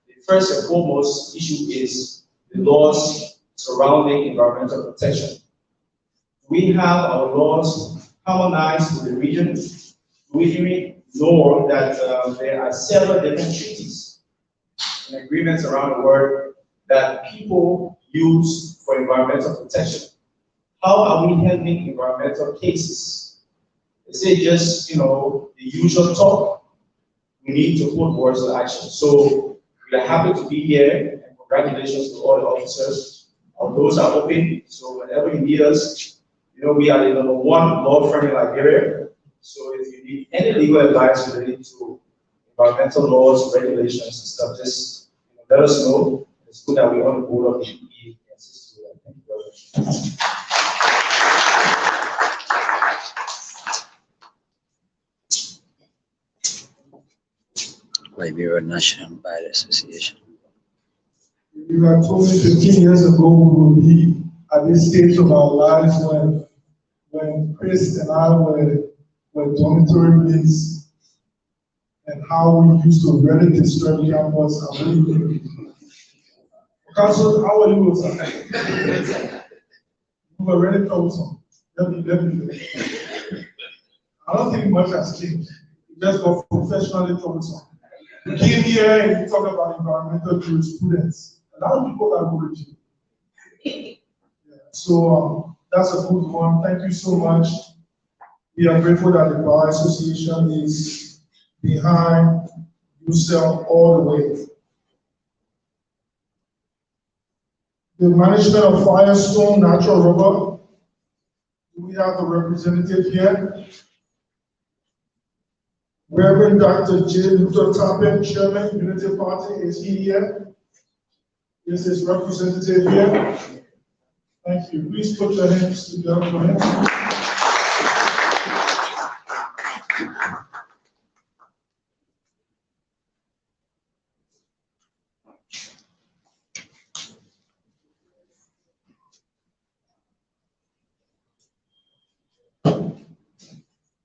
the first and foremost issue is the laws surrounding environmental protection. We have our laws harmonized with the region. We know that there are several different treaties and agreements around the world that people use for environmental protection. How are we handling environmental cases? Is it just, the usual talk? We need to put words to action. So we are happy to be here, and congratulations to all the officers. Our doors are open, so whenever you need us, we are the #1 law firm in Liberia. So if you need any legal advice related to environmental laws, regulations, and stuff, just let us know. It's good that we're on the board of the EPA and assist you. Thank you very much. Liberia National Bar Association. you had told me 15 years ago we would be at this stage of our lives when Chris and I were dormitory mates, and how we used to really disturb campus and we Council, how are you, sir? You were really troublesome. Let me. I don't think much has changed. You just got professionally troublesome. You came here and you talk about environmental jurisprudence. A lot of people that go with you. Yeah. So that's a good one. Thank you so much. We are grateful that the Bar Association is behind UCEL all the way. The management of Firestone Natural Rubber. Do we have a representative here? Reverend Dr. J. Luther Toppin, Chairman, Unity Party, is he here? Is his representative here? Thank you. Please put your hands together for him.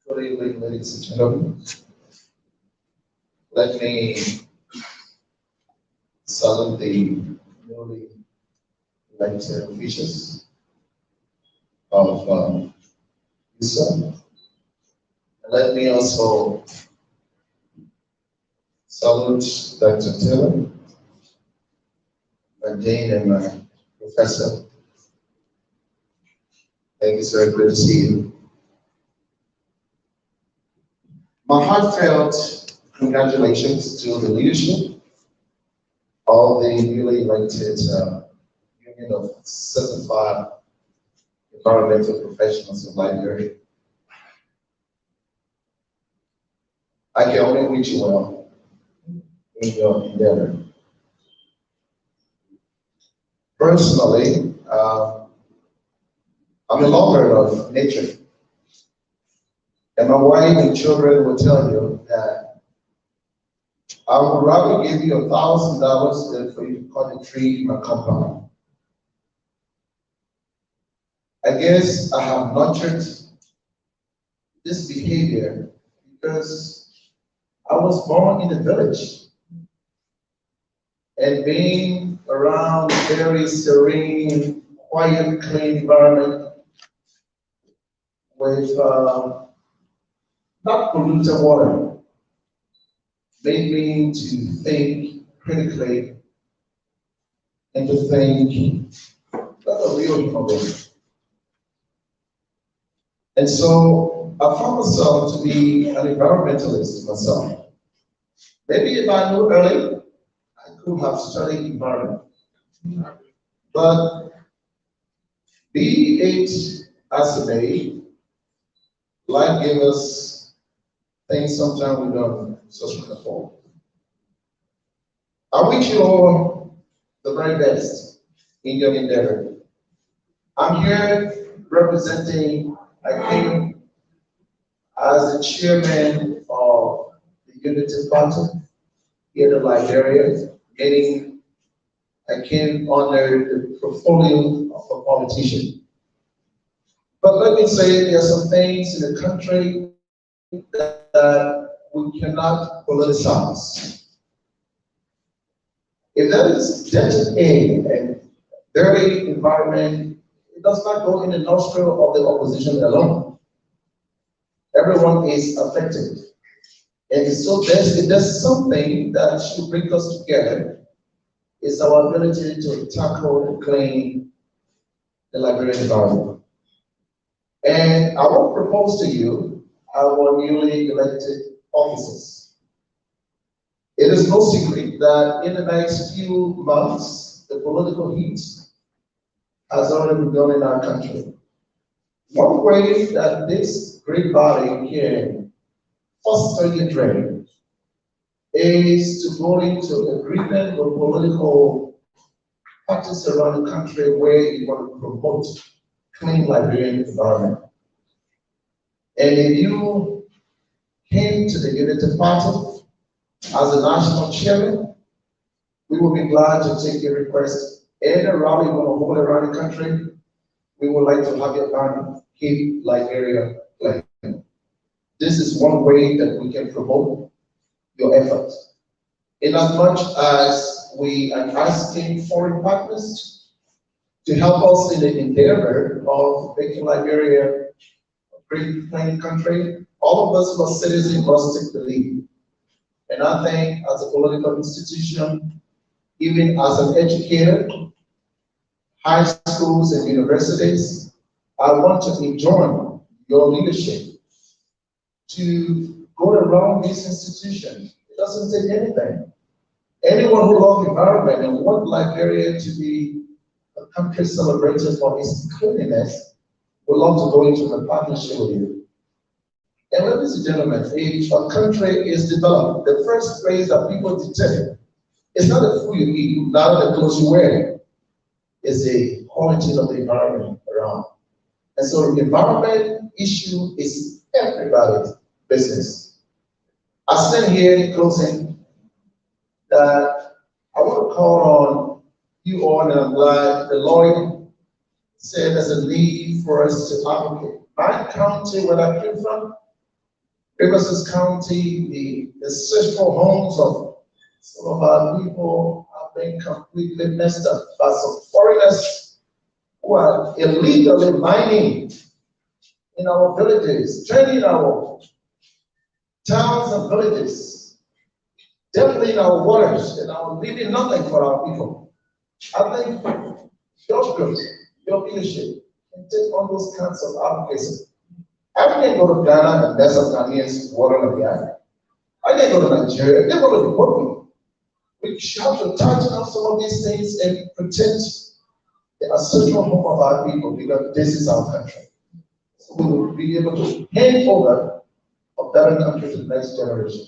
Good evening, ladies and gentlemen. Let me salute the newly elected officials of UCEL. And let me also salute Dr. Taylor, my dean and my professor. Thank you, sir. Good to see you. My heartfelt congratulations to the leadership, all the newly elected Union of Certified Environmental Professionals of Liberia. I can only wish you well in your endeavor. Personally, I'm a lover of nature. And my wife and children will tell you that I would rather give you $1,000 than for you to cut a tree in my compound. I guess I have nurtured this behavior because I was born in the village. And being around a very serene, quiet, clean environment with not polluted water made me to think critically and to think like a real human being. And so I found myself to be an environmentalist myself. Maybe if I knew early, I could have studied environment. But be it as it may, life gave us things sometimes we don't socially afford. I wish you all the very best in your endeavor. I'm here representing, I came as the chairman of the Unity Party here in Liberia, meaning I came under the portfolio of a politician. But let me say there are some things in the country that we cannot politicize. If that is debt aid and dirty environment, it does not go in the nostril of the opposition alone. Everyone is affected. And so if there's something that should bring us together, is our ability to tackle and clean the Liberian environment. And I will propose to you our newly elected officers. It is no secret that in the next few months, the political heat has already begun in our country. One way that this great body can foster the trend is to go into agreement with political parties around the country where you want to promote clean Liberian environment. And if you came to the Unity Party as a national chairman, We will be glad to take your request. Any rally we want to hold around the country, we would like to have your band keep Liberia playing. This is one way that we can promote your efforts. In as much as we are asking foreign partners to help us in the endeavor of making Liberia a great playing country, all of us who are citizens must take the lead. And I think as a political institution, even as an educator, high schools and universities, I want to enjoin your leadership to go around this institution. It doesn't take anything. Anyone who loves the environment and want Liberia to be a country celebrated for its cleanliness would love to go into a partnership with you. And ladies and gentlemen, if a country is developed, the first place that people detect is not the food you eat, not the clothes you wear, it's the quality of the environment around. And so the environment issue is everybody's business. I stand here in closing that I want to call on you all, and I'm glad the lawyer said there's a need for us to advocate. My county, where I came from, Rivers County, the ancestral homes of some of our people have been completely messed up by some foreigners who are illegally mining in our villages, turning our towns and villages, depleting our waters, and are leaving nothing for our people. I think your group, your leadership, can take on those kinds of advocacy. I didn't go to Ghana and mess up Ghanaians' water like that. I didn't go to Nigeria. They're going to be working. We have to tighten up some of these things and protect the ancestral home of our people, because this is our country. So we will be able to hand over a better country to the next generation.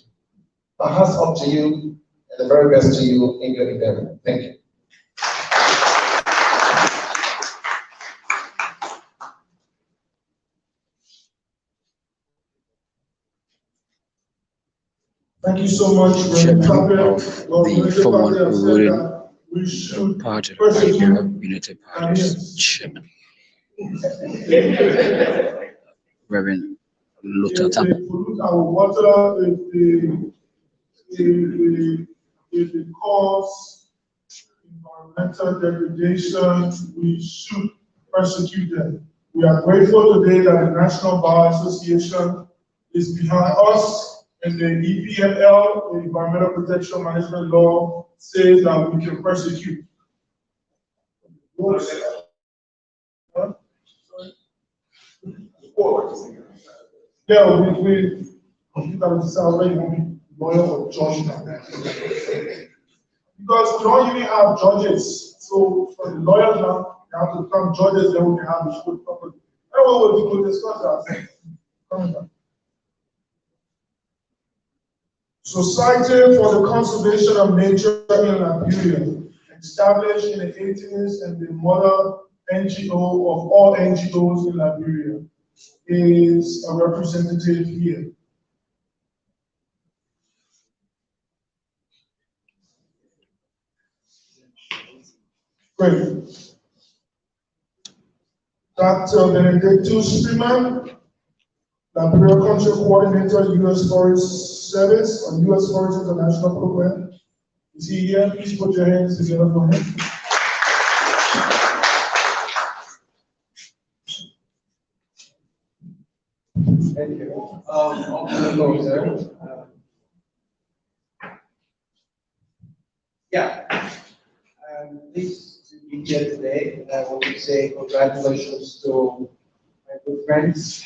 My hats off to you, and the very best to you in your endeavor. Thank you. Thank you so much, Chairman Reverend of Tapia. Well, the Reverend formal Tapia said ruling that we should party, persecute Liberia United Party's Ghanaians. chairman, Reverend Luther If they Tam. pollute our water, if they cause environmental degradation, we should persecute them. We are grateful today that the National Bar Association is behind us, and the EPML, the Environmental Protection Management Law, says that we can persecute. Huh? Yeah, we that was already lawyer or judge now. Because we don't even have judges. So for the lawyers now, they have to become judges, then we can have the school properly. Anyway, we'll discuss that. Society for the Conservation of Nature in Liberia, established in the 80s and the mother NGO of all NGOs in Liberia, is a representative here. Great. Dr. Benedictus Freeman, Liberia Country Coordinator, U.S. Forest Service, on U.S. Forest International Program. Is he here? Please put your hands together for him. Thank you. On the floor, sir. Yeah. I'm pleased to be here today, and I want to say congratulations to my good friends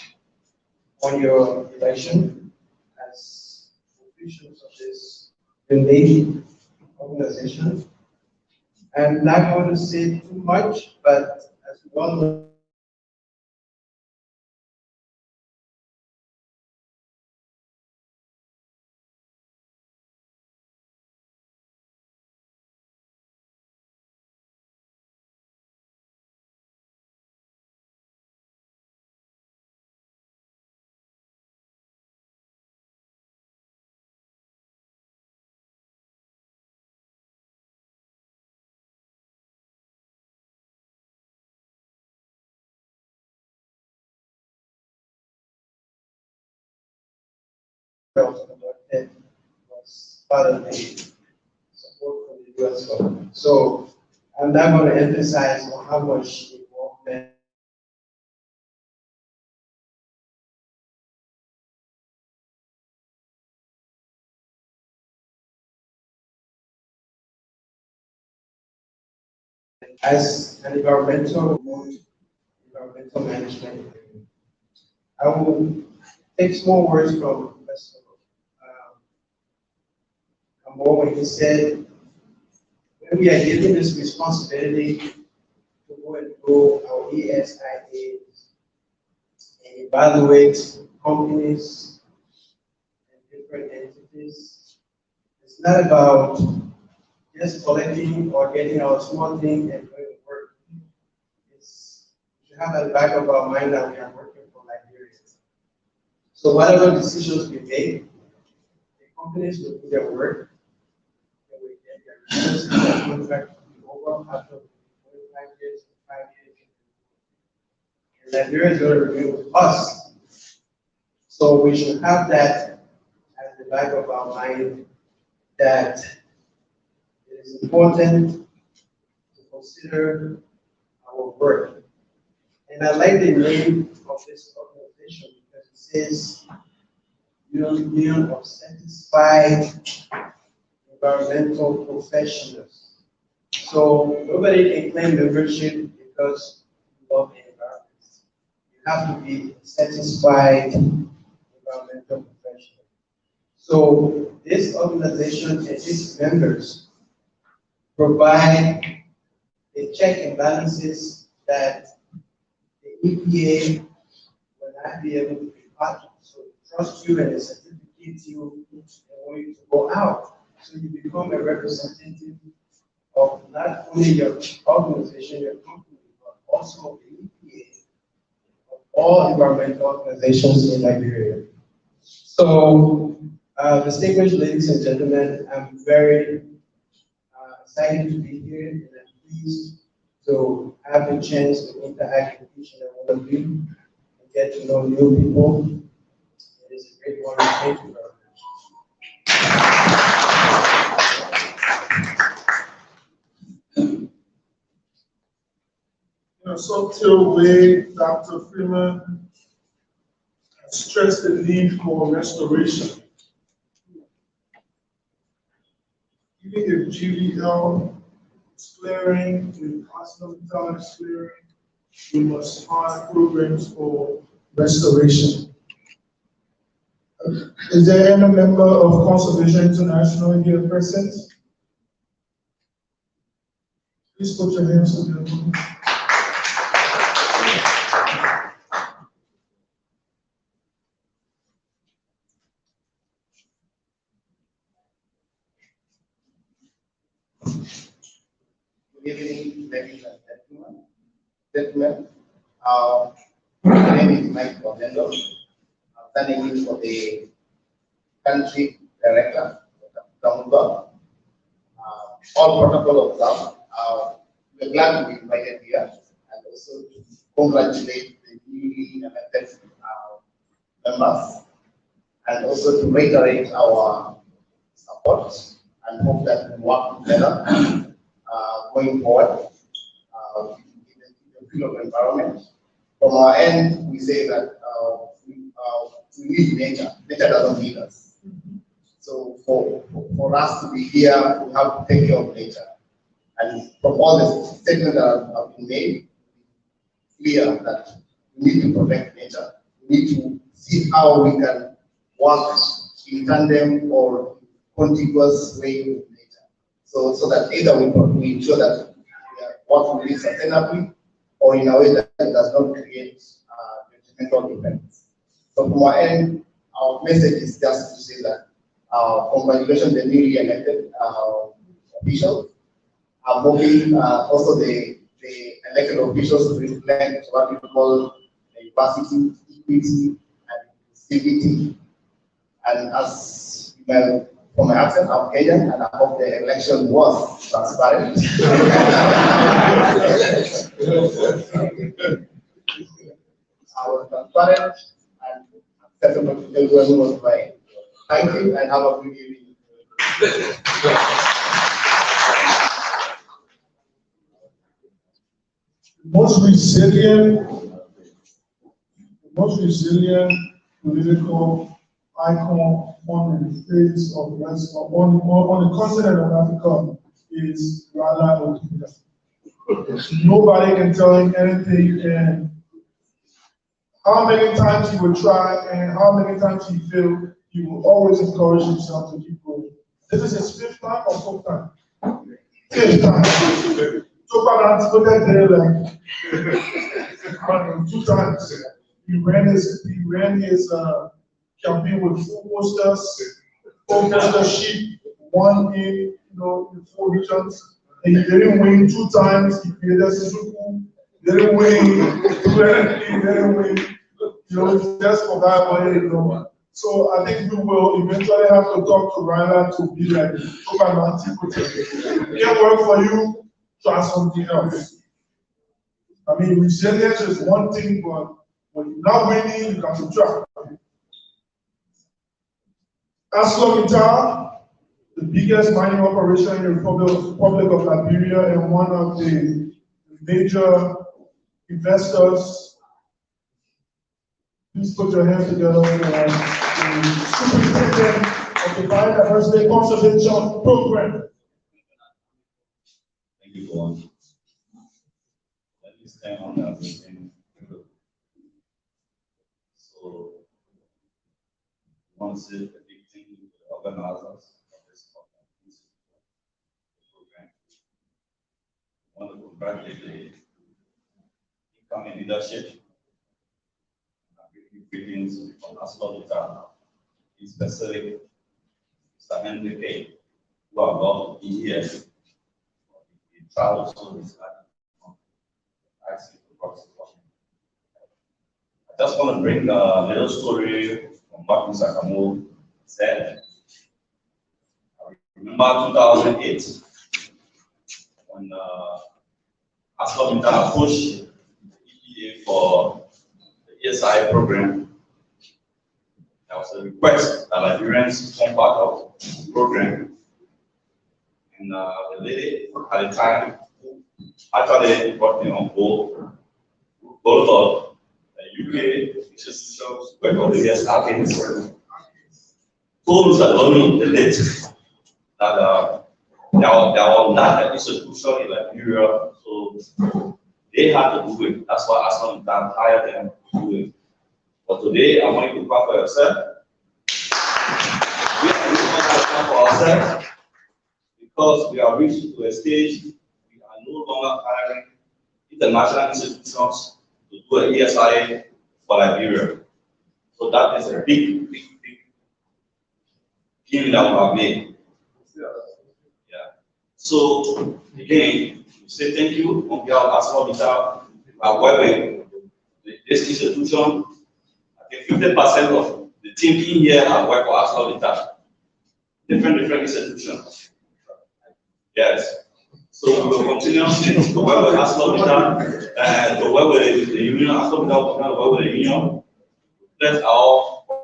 on your election as officials of this related organization. I'm not going to say too much, but as we all know, was conducted was part of the support from the US government. So I'm not going to emphasize on how much involvement as an environmental management. I will take small words from Professor Kambo when he said, when we are given this responsibility to go and do our ESIAs and evaluate companies and different entities, it's not about just collecting or getting our small thing and doing the work. It's to have at the back of our mind that we are working for Liberia. So whatever decisions we make, the companies will do their work, and we get their results, their contract will be over after 25 years, 5 years. And Liberia is going to remain with us. So we should have that at the back of our mind that it is important to consider our work. And I like the name of this organization because it says Union of Satisfied Environmental Professionals. So nobody can claim membership because you love the environment. You have to be satisfied environmental professional. So this organization and its members provide the check and balances that the EPA will not be able to be part of. So trust you and the certificate you and want you to go out. So you become a representative of not only your organization, your company, but also the EPA, of all environmental organizations in Liberia. So, distinguished ladies and gentlemen, I'm very excited to be here and I'm pleased to have the chance to interact with each and every one of you and get to know new people. It is a great honor. Thank you very much. In a subtle way, Dr. Freeman stressed the need for restoration. Even if GVL is clearing, with ArcelorMittal is clearing, we must find programs for restoration. Is there any member of Conservation International here present? Please put your hands together. Good evening, ladies and gentlemen. My name is Mike Orlando. I'm standing in for the country director, Dr. all protocol observed. We're glad to be invited here and also to congratulate the newly elected members and also to reiterate our support and hope that we work together going forward in the field of environment. From our end, we say that we need nature. Nature doesn't need us. So for us to be here, we have to take care of nature. And from all the statements that have been made, clear that we need to protect nature. We need to see how we can work in tandem or contiguous way with nature. So that either we ensure that we are working really sustainably or in a way that does not create detrimental effects. So from our end, our message is just to say that congratulations to the newly elected officials. Moving also the elected officials to reflect what we call diversity, equity, and civility. And as you know, from my accent, I'm Kenyan, and I hope the election was transparent. I was transparent and acceptable to everyone who was playing. Thank you and have a good evening. Most resilient political icon on the face of the rest of on the continent of Africa is Rala Odinga. Nobody can tell him anything, and how many times he would try and how many times he failed, he will always encourage himself to keep going. This is his fifth time or fourth time? Fifth time. So far, that's what that day like. I don't know, 2 times. He ran his campaign with 4 poster sheep, one in in 4 regions. And he didn't win 2 times. He created Suzuku. Didn't win. He didn't win. Just for that. So I think we will eventually have to talk to Ryla to be like, it can't work for you, try something else. I mean, resilience is one thing, but when you're not winning, you can subtract. ArcelorMittal, the biggest mining operation in the Republic of Liberia and one of the major investors. Please put your hands together for the superintendent of the Biodiversity Conservation Program. Thank you, Paul. Let me stand on that again. So, I want to say a big thing to the organizers of this program. I want to congratulate the incoming leadership. Greetings from ArcelorMittal, especially Mr. NDK, who are about to be here. The travel service I just want to bring a little story from what Mr. Kamo said. I remember 2008 when ArcelorMittal approached the EPA for the ESI program. There was a request that Liberians form part of the program. And the lady at the time actually brought me on board. Both of the UK institutions were called the ESI told Mr. Loni, the late, that there was not an institution in Liberia, so they had to do it. That's why ArcelorMittal hired them to do it. But today, I want you to clap for yourself. We are really going to clap for ourselves because we are reached to a stage we are no longer hiring international institutions to do an ESI for Liberia. So that is a big deal that we have made. Yeah. So again, we say thank you on behalf of ArcelorMittal. We are working with this institution. 50% of the team in here have worked for ArcelorMittal. Different institutions. Yes. So we will continue to work with ArcelorMittal and to work with the union. ArcelorMittal will work with the union. That's our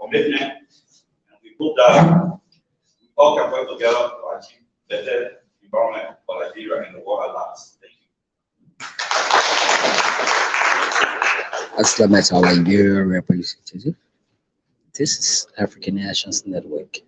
commitment, and we hope that we all can work together to achieve better environment for Liberia and the world at large. Thank you. ArcelorMittal Liberia representative. This is African Nations Network.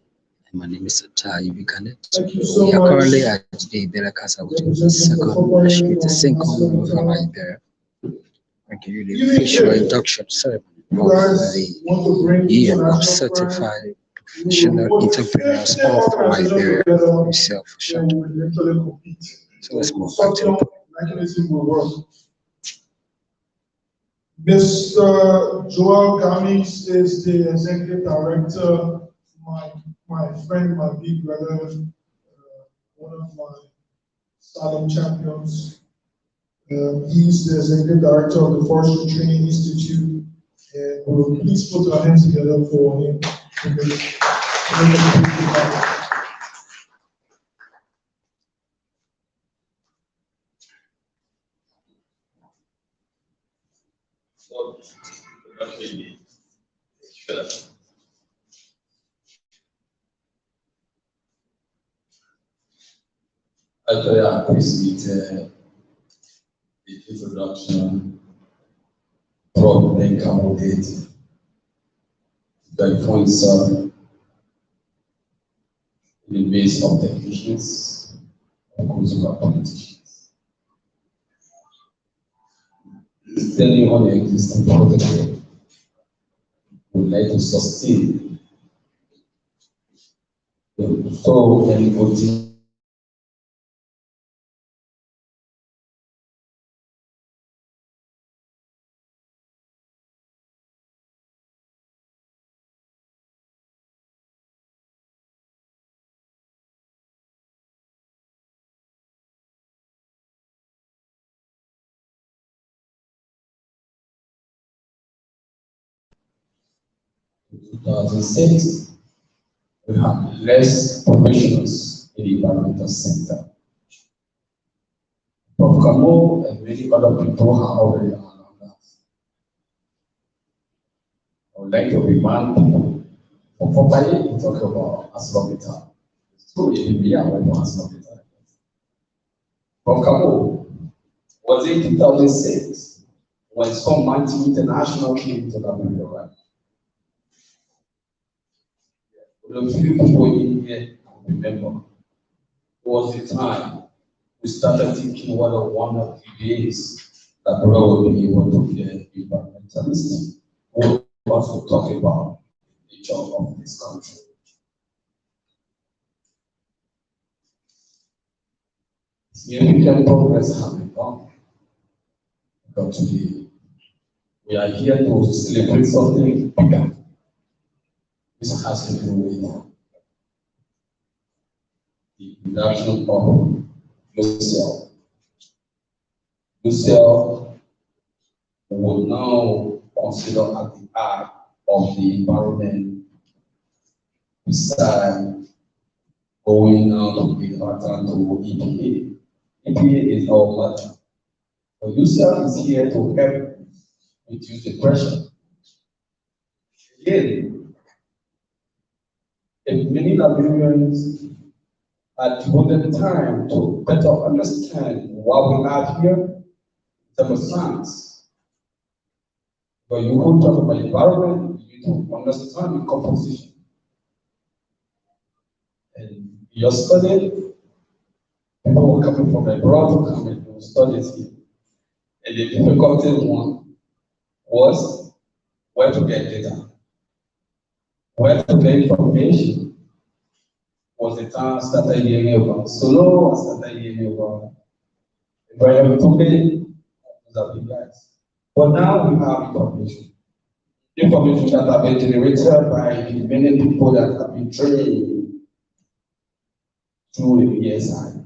And my name is Tai Buchanan. We are currently at the Belakasa, which is the second Single River Liberia. We're giving the official induction ceremony of the Year of Certified Professional Entrepreneurs of Liberia UCEL for short. So let's move back to the Mr. Joel Gamis is the executive director, my friend, my big brother, one of my silent champions. He's the executive director of the Forestry Training Institute, and we'll please put our hands together for him to make Actually, I appreciate the introduction from the accommodate the points in the base of technicians and consumer politicians. Standing on the existing protocol, we would like to sustain so many good 2006, we have less professionals in the environmental sector. Prof. Kamo and many other people have already announced that. I would like to remind people, for properly to talk about ArcelorMittal. It's true in Liberia when you ArcelorMittal. Prof. Kamo was in 2006 when some mighty international came to Liberia, right? The few people in here remember was the time we started thinking what one of the days that we will be able to get environmentalists who want to talk about the job of this country. Significant progress has been done. But today, we are here to celebrate something bigger. This has to do with the induction of UCEL. UCEL will now consider at the eye of the environment beside going out of the pattern to EPA. EPA is our partner. So UCEL is here to help reduce the pressure. Again, if many Liberians had devoted time to better understand what we have here in terms of science. But you won't talk about environment, you need to understand the composition. And your study, people were coming from abroad to come and do studies here. And the difficult one was where to get data, where to get information. Was the time I started hearing about solo, I started hearing about environment today, those are big guys. But now we have information that have been generated by the many people that have been trained through the PSI.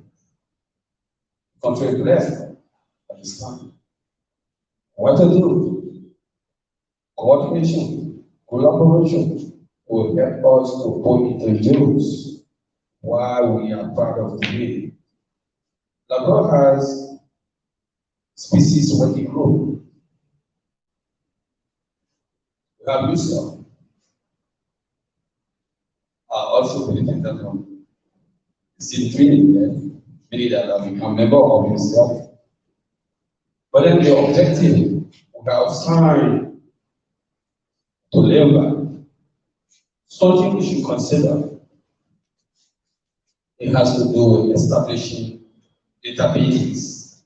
Country blessed at this time. What to do? Coordination, collaboration will help us to put into use why we are proud of today. Labrador has species working group. We have UCEL. I also believe in that one. Still training them, many that have become member of UCEL. But then the objective we have signed to labor, something we should consider. It has to do with establishing databases.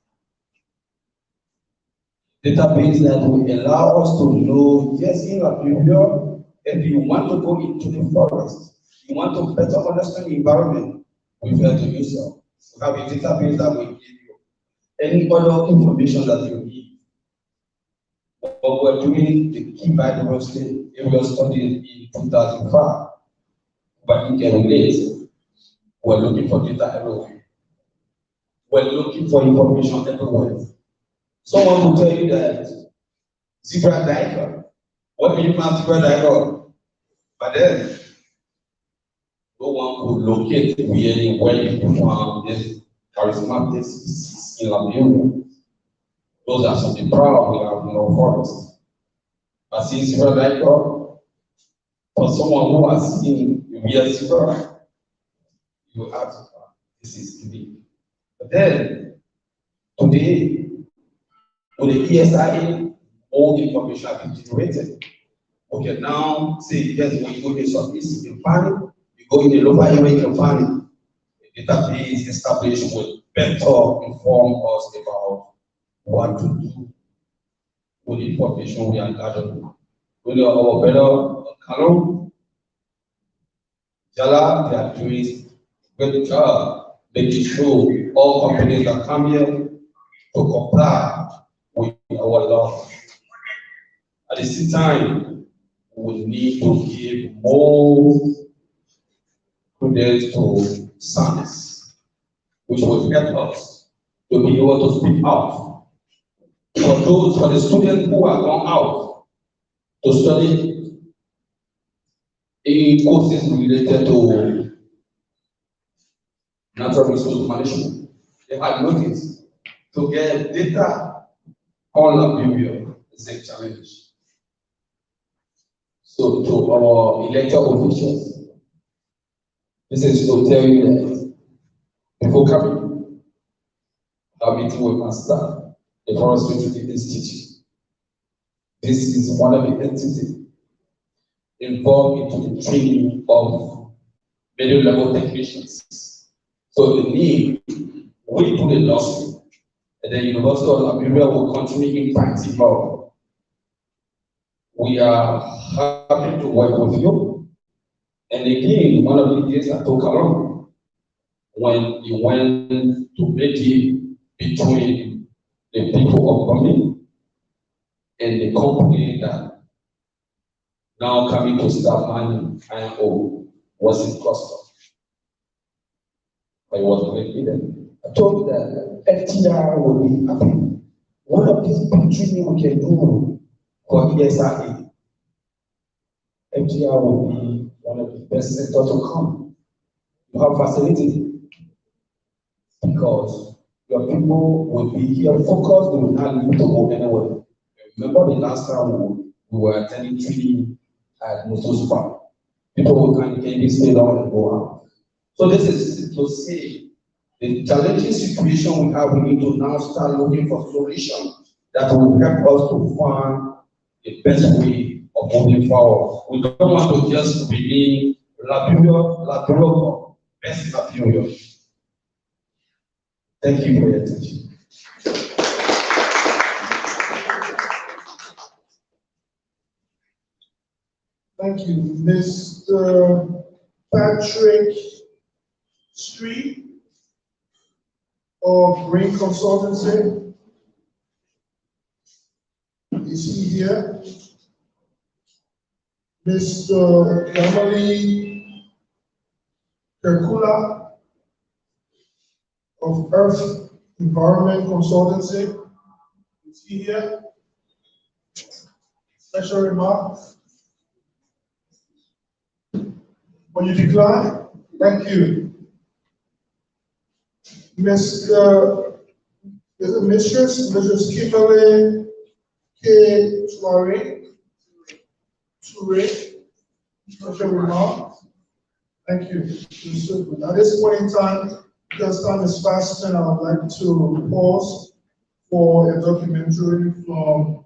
Database that will allow us to know, yes, in Liberia, if you want to go into the forest, you want to better understand the environment, refer to yourself. You have a database that will give you any other information that you need. But we're doing the key biodiversity area study in 2005, but you can relate. We're looking for data everywhere. We're looking for information everywhere. Someone will tell you that zebra diagram. What do you mean zebra diagram? But then, no one could locate where you found this charismatic species in Liberia. Those are some of the proud we have in our forest. But see zebra diagram, for someone who has seen real zebra, you have to, this is unique. But then, today, with the ESIA, all the information has been generated. Okay, now say yes, when you go to Southeast, you can find it. You go in the lower area, you can find it. The database established will better inform us about what to do with the information we are gathering. With our better Kalon, Jala, they are doing a good job making sure all companies that come here to comply with our law. At the same time, we need to give more credence to science, which will help us to be able to speak out. For the students who are gone out to study in courses related to natural resource management, they had noticed to get data on Liberia is a challenge. So to our elected officials, this is to tell you that before coming, our meeting with my staff, the Forestry Institute. This is one of the entities involved into the training of middle level technicians. So the need, we do the law school, and the University of Liberia will continue impacting more. We are happy to work with you. And again, one of the days I took along when you went to meet between the people of Bami and the company that now coming to start mining iron ore was in custom. I was great leader. I told you that FTR will be happy. One of these big training we can do for ESIA, FTR will be one of the best sectors to come. You have facility because your people will be here focused, they will not need to go anywhere. Remember the last time we were attending training at Musosupa. People will come in, stay down and go out. So this is to say the challenging situation we have, we need to now start looking for solutions that will help us to find the best way of moving forward. We don't want to just remain Liberia, best Liberia. Thank you for your attention. Thank you, Mr. Patrick Street of Green Consultancy. Is he here? Mr. Emily Kerkula of Earth Environment Consultancy. Is he here? Special remarks? Will you decline? Thank you. Mrs. Kimberly K. Toure, special remarks. Thank you. At this point in time, because time is fast, and I would like to pause for a documentary from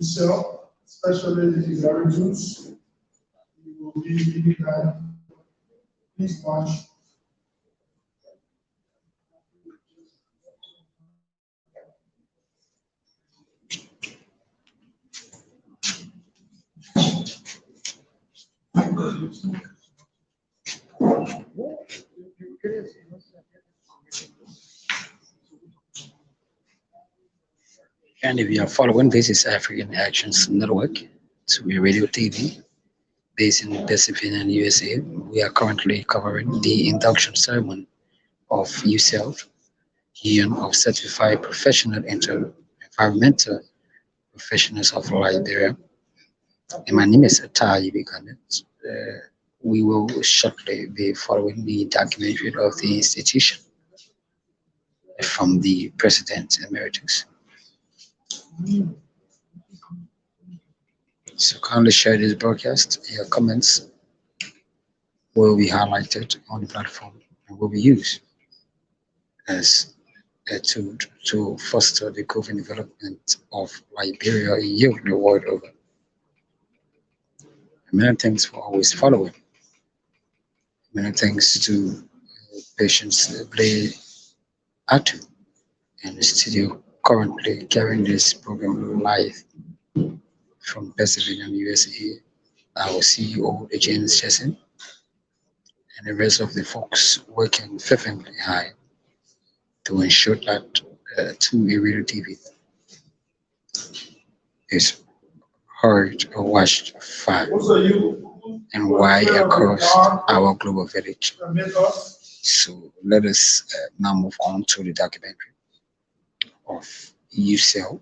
UCEL, especially the Executive. We will be leading that. Please watch. And if you are following, this is African Actions Network, to be radio TV based in Pennsylvania, USA. We are currently covering the induction ceremony of UCEL, Union of Certified Professional Environmental Professionals of Liberia. And my name is Atai Bikanet. We will shortly be following the documentary of the institution from the President Emeritus. So kindly share this broadcast. Your comments will be highlighted on the platform and will be used as a tool to foster the growth and development of Liberia in youth the world over. Many thanks for always following. Many thanks to Patience Play Atu in the studio currently carrying this program live from Pennsylvania, USA. Our CEO, James Chesson, and the rest of the folks working fervently hard to ensure that Two Radio TV is heard or watched far and wide across our global village. So let us now move on to the documentary of UCEL.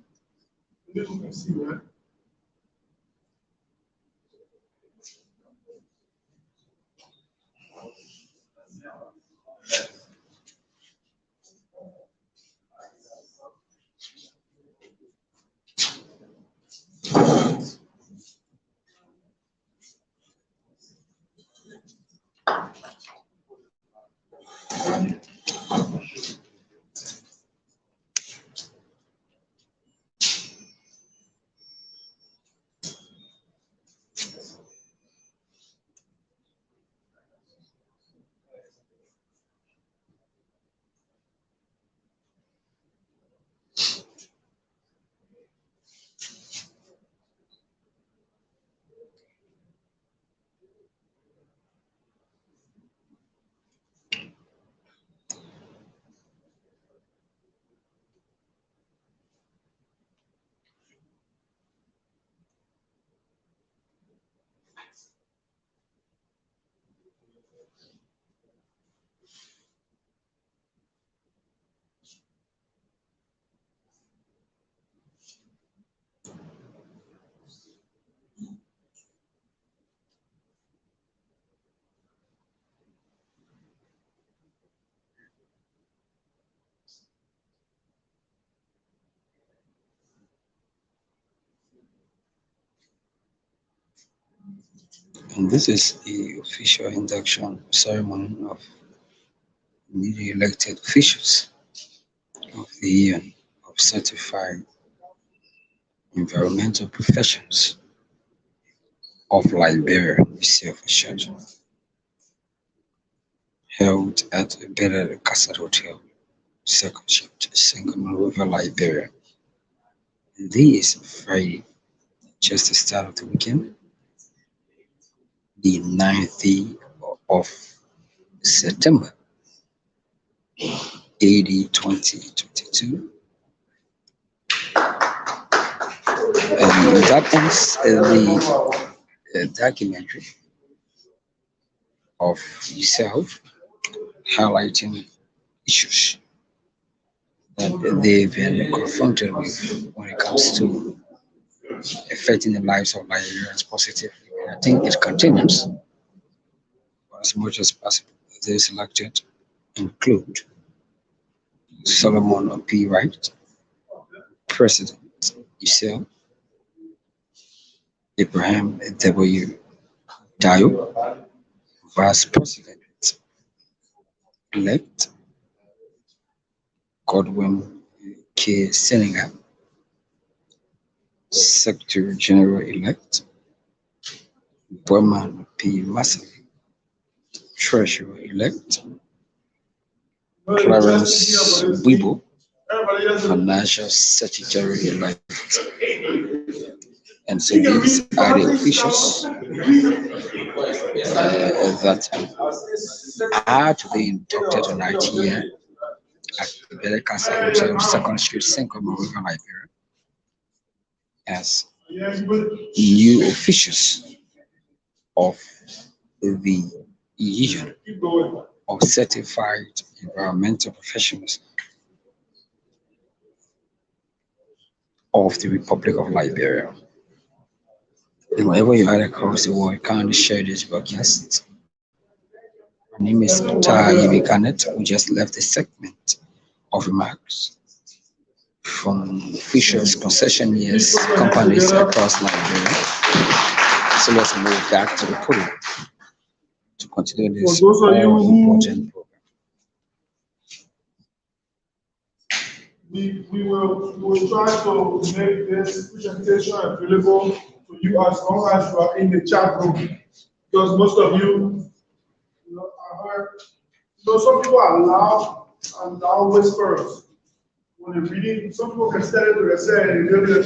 And this is the official induction ceremony of newly elected officials of the Year of Certified Environmental Professions of Liberia, UCEL, held at the Bella Casa Hotel, second shift, Sangamo River, Liberia. This Friday, just the start of the weekend, the 9th of September, AD 2022. And that ends the documentary of yourself highlighting issues that they've been confronted with when it comes to affecting the lives of Nigerians positively. And I think it continues as much as possible. Those elected include Solomon P. Wright, President UCEL, Abraham W. Dio, Vice President elect Godwin K. Senegal, Secretary General elect Burman P. Massey, Treasurer elect Clarence Wibo, Financial Secretary elect. And so these are the officials that are to be inducted tonight here at the Bella Casa Hotel, 2nd Street, Sangamo River, Liberia, as new officials of the Union of Certified Environmental Professionals of the Republic of Liberia. And wherever you are across the world, kindly share this broadcast. My name is Tayi Kanet. We just left a segment of remarks from officials, concessionaires, companies across Liberia. So let's move back to the podium to continue this important program. we will try to make this presentation available to you as long as you are in the chat room. Because most of you, I heard, some people are loud whisperers. When they're reading, some people can stand it to themselves and really.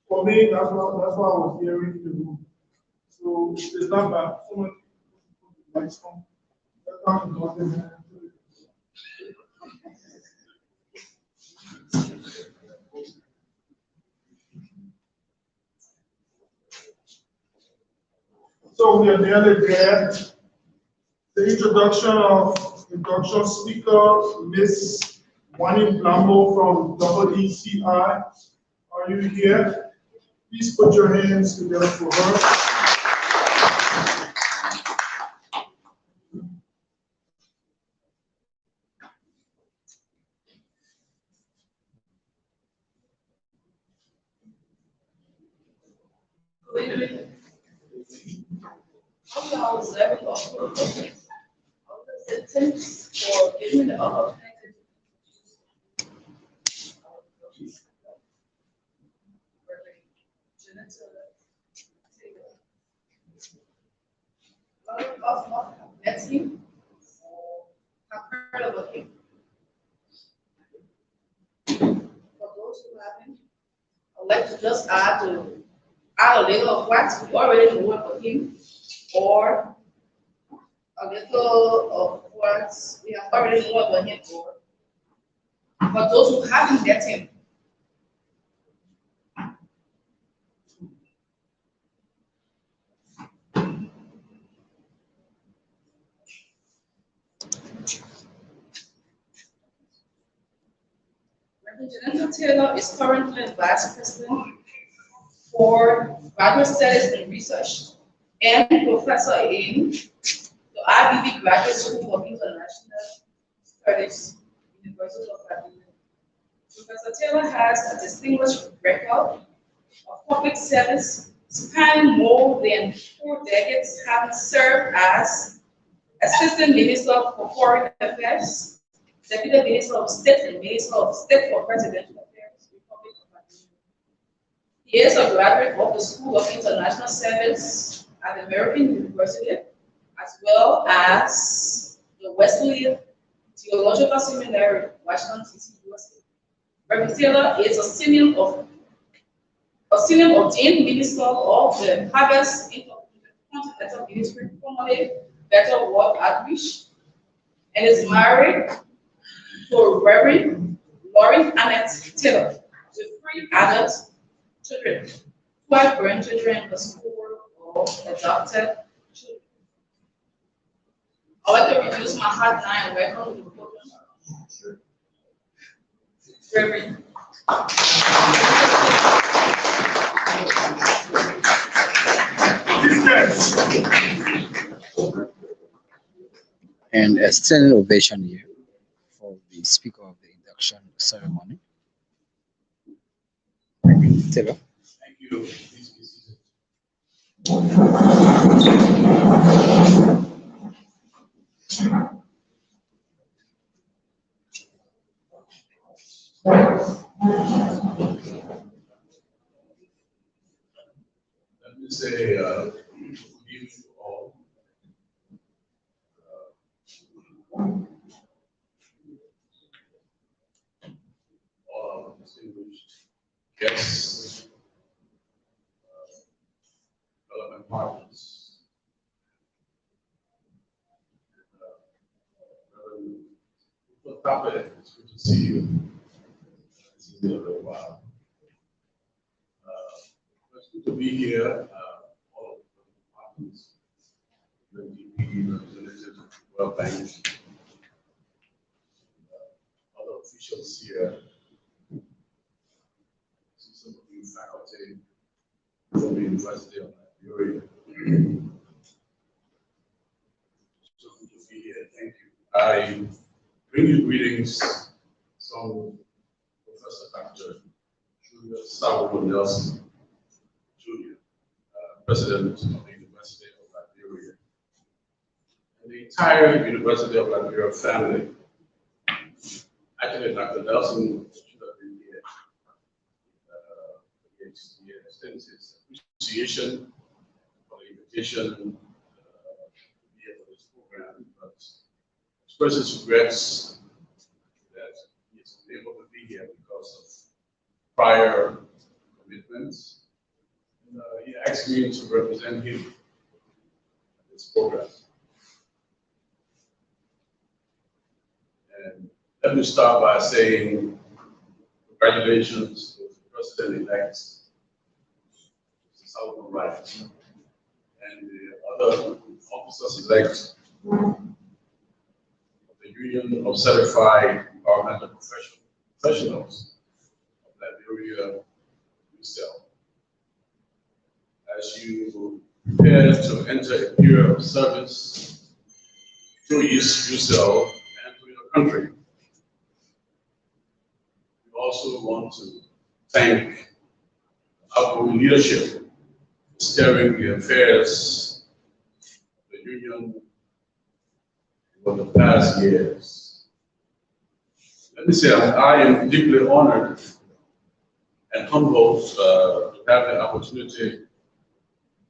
For me, that's why I was hearing in the room. So it's not bad. Someone lights on. That's not important. So we are nearly there. The introduction speaker, Miss Wani Blambo from WECI. Are you here? Please put your hands together for her. I was observing of the sentence for giving the opportunity. A lot of us have met him or have heard about him. For those who haven't, I'd like to just add a little of what we already know about him, or a little of what we have already known about him, or for those who haven't met him. Reverend Taylor is currently Vice President for Graduate Studies and Research and Professor in the IBB Graduate School of International Studies, University of Liberia. Professor Taylor has a distinguished record of public service spanning more than 4 decades, having served as Assistant Minister for Foreign Affairs, Deputy Minister of State, and Minister of State for Presidential Affairs, Republic of Liberia. He is a graduate of the School of International Service at the American University, as well as the Wesley Theological Seminary, Washington, D.C., USA. Reverend Taylor is a senior ordained minister of the Harvest Intercontinental Ministry, formerly Better World Outreach, and is married to Reverend Lauren Annette Taylor, with 3 adult children, 12 grandchildren, the school of adopted children. I'd like to reduce my hard time and welcome to the program. Reverend. And a standing ovation here for the speaker of the induction ceremony. Taylor. Thank you. Please be seated. Let me say good evening to all. All our distinguished guests, development partners, it's good to see you. It's been a little while. It's good to be here. All of the partners, the DP representatives of the World Bank, other officials here. See some of you faculty from the University of Liberia. So good to be here. Thank you. I bring you greetings from Professor Dr. Julius Salomon Nelson, Jr., President of the University of Liberia, and the entire University of Liberia family. Actually, Dr. Nelson should have been here. He extends his appreciation for the invitation to be here for this program, but expresses regrets that he is unable to be here because of prior commitments. He asked me to represent him at this program. And let me start by saying congratulations to the President-elect, Mr. Solomon Wright, and the other officers-elect of the Union of Certified Environmental Professionals of Liberia, UCEL. As you prepare to enter a period of service to UCEL and to your country, we also want to thank our leadership for steering the affairs of the Union for the past years. Let me say, I am deeply honored and humbled to have the opportunity to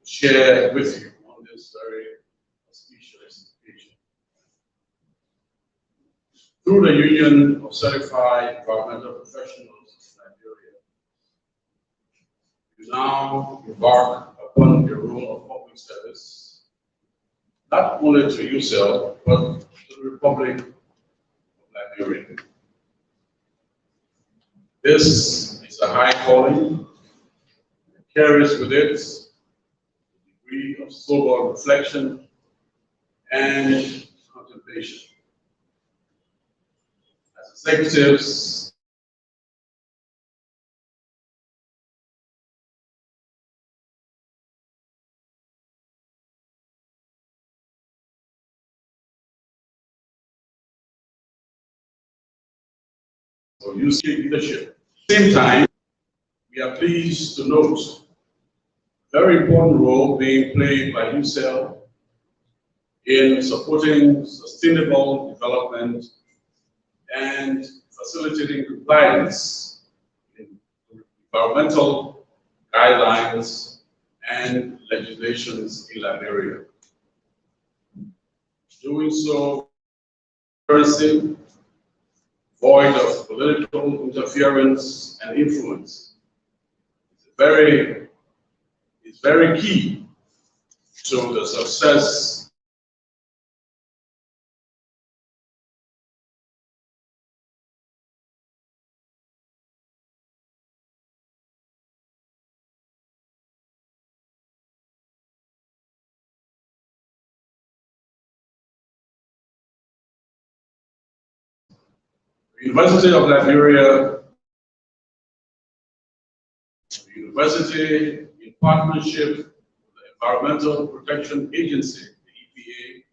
share with you on this very auspicious occasion. Through the Union of Certified Environmental Professionals of Liberia, we now embark upon the role of public service, not only to UCEL, but to the Republic of Liberia. This is a high calling. It carries with it a degree of sober reflection and contemplation. As executives, for UC leadership. At the same time, we are pleased to note a very important role being played by UCEL in supporting sustainable development and facilitating compliance in environmental guidelines and legislations in Liberia. Doing so, transparency, void of political interference and influence, is very key to the success the University of Liberia, the university in partnership with the Environmental Protection Agency, the EPA,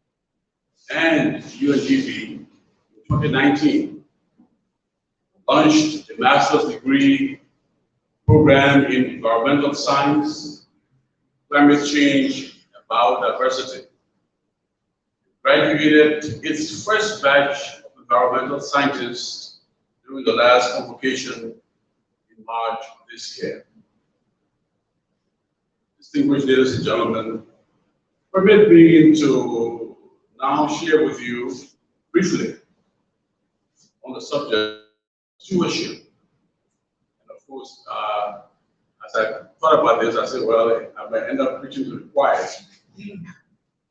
and UNDP in 2019 launched a master's degree program in environmental science, climate change, and biodiversity. It graduated its first batch of environmental scientists during the last convocation in March this year. Distinguished ladies and gentlemen, permit me to now share with you briefly on the subject of stewardship. And of course, as I thought about this, I said, well, I might end up preaching to the choir.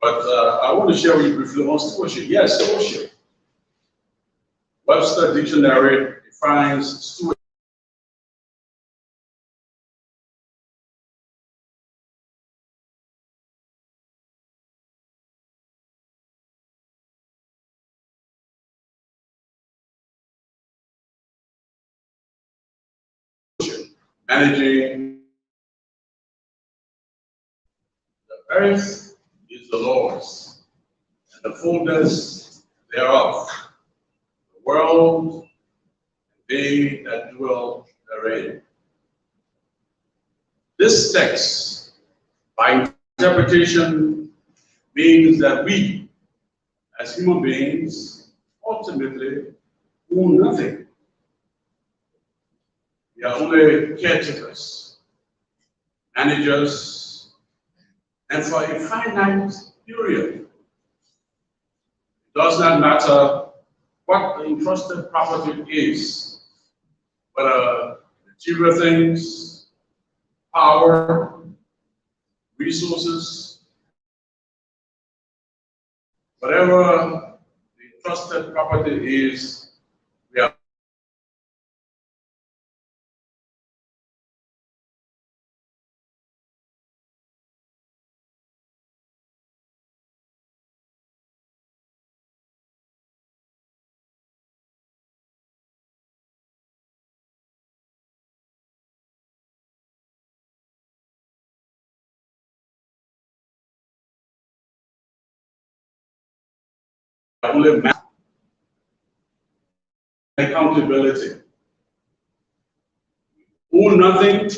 But I want to share with you briefly on stewardship. Yes, stewardship. Webster Dictionary defines stewardship managing the earth is the Lord's, and the fullness thereof, the world, and they that dwell therein. This text, by interpretation, means that we, as human beings, ultimately own nothing. We are only caretakers, managers, and for a finite period. It does not matter what the entrusted property is, whether material things, power, resources, whatever the entrusted property is, we are only accountability. Own nothing,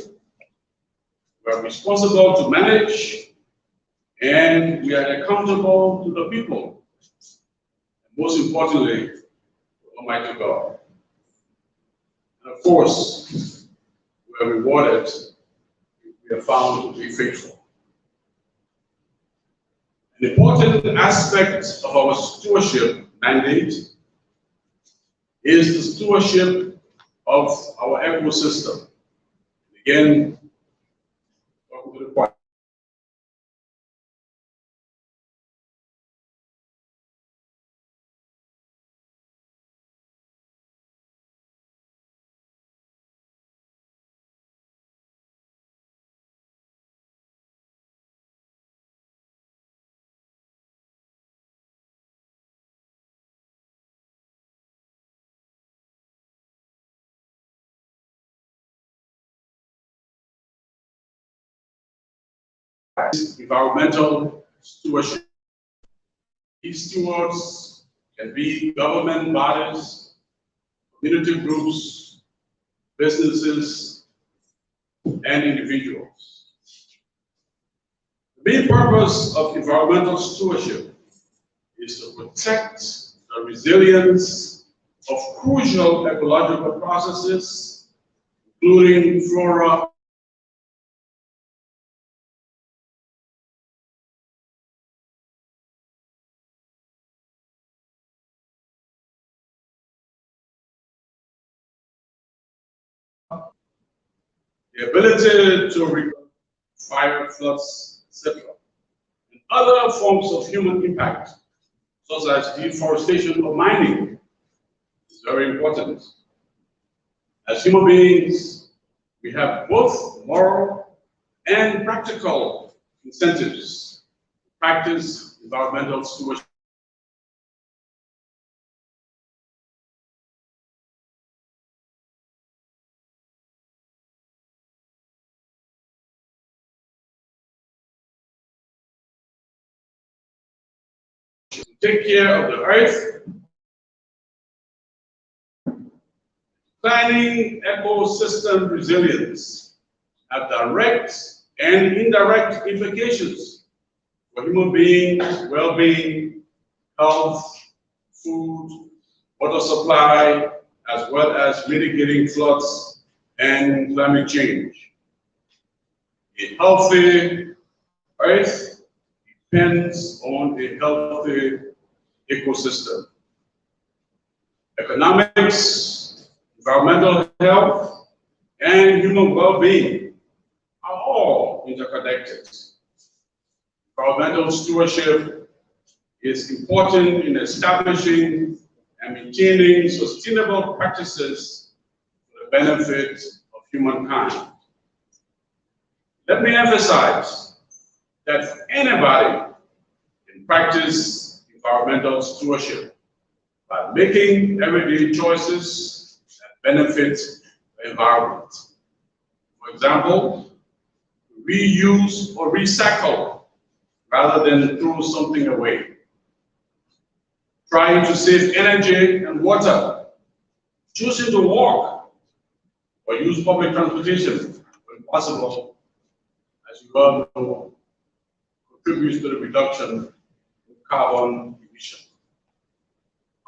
we are responsible to manage, and we are accountable to the people. And most importantly, to Almighty God. And of course, we are rewarded if we are found to be faithful. An important aspect of our stewardship mandate is the stewardship of our ecosystem. Again, welcome to the point. Environmental stewardship. These stewards can be government bodies, community groups, businesses, and individuals. The main purpose of environmental stewardship is to protect the resilience of crucial ecological processes, including flora, the ability to recover fire, floods, etc., and other forms of human impact, such as deforestation or mining, is very important. As human beings, we have both moral and practical incentives to practice environmental stewardship. To take care of the earth, planning ecosystem resilience have direct and indirect implications for human beings' well-being, health, food, water supply, as well as mitigating floods and climate change. A healthy earth depends on a healthy ecosystem. Economics, environmental health, and human well-being are all interconnected. Environmental stewardship is important in establishing and maintaining sustainable practices for the benefit of humankind. Let me emphasize that anybody can practice environmental stewardship by making everyday choices that benefit the environment. For example, reuse or recycle rather than throw something away. Trying to save energy and water, choosing to walk or use public transportation when possible, as you well know, contributes to the reduction of carbon emission.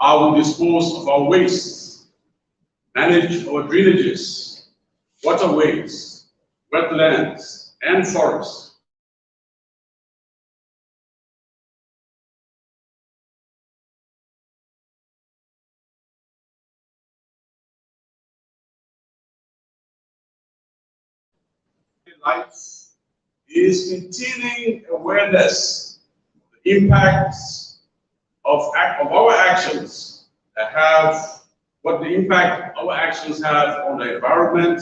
How we dispose of our waste manage our drainages, waterways, wetlands, and forests. Life is maintaining awareness of the impacts of our actions that have what the impact our actions have on the environment,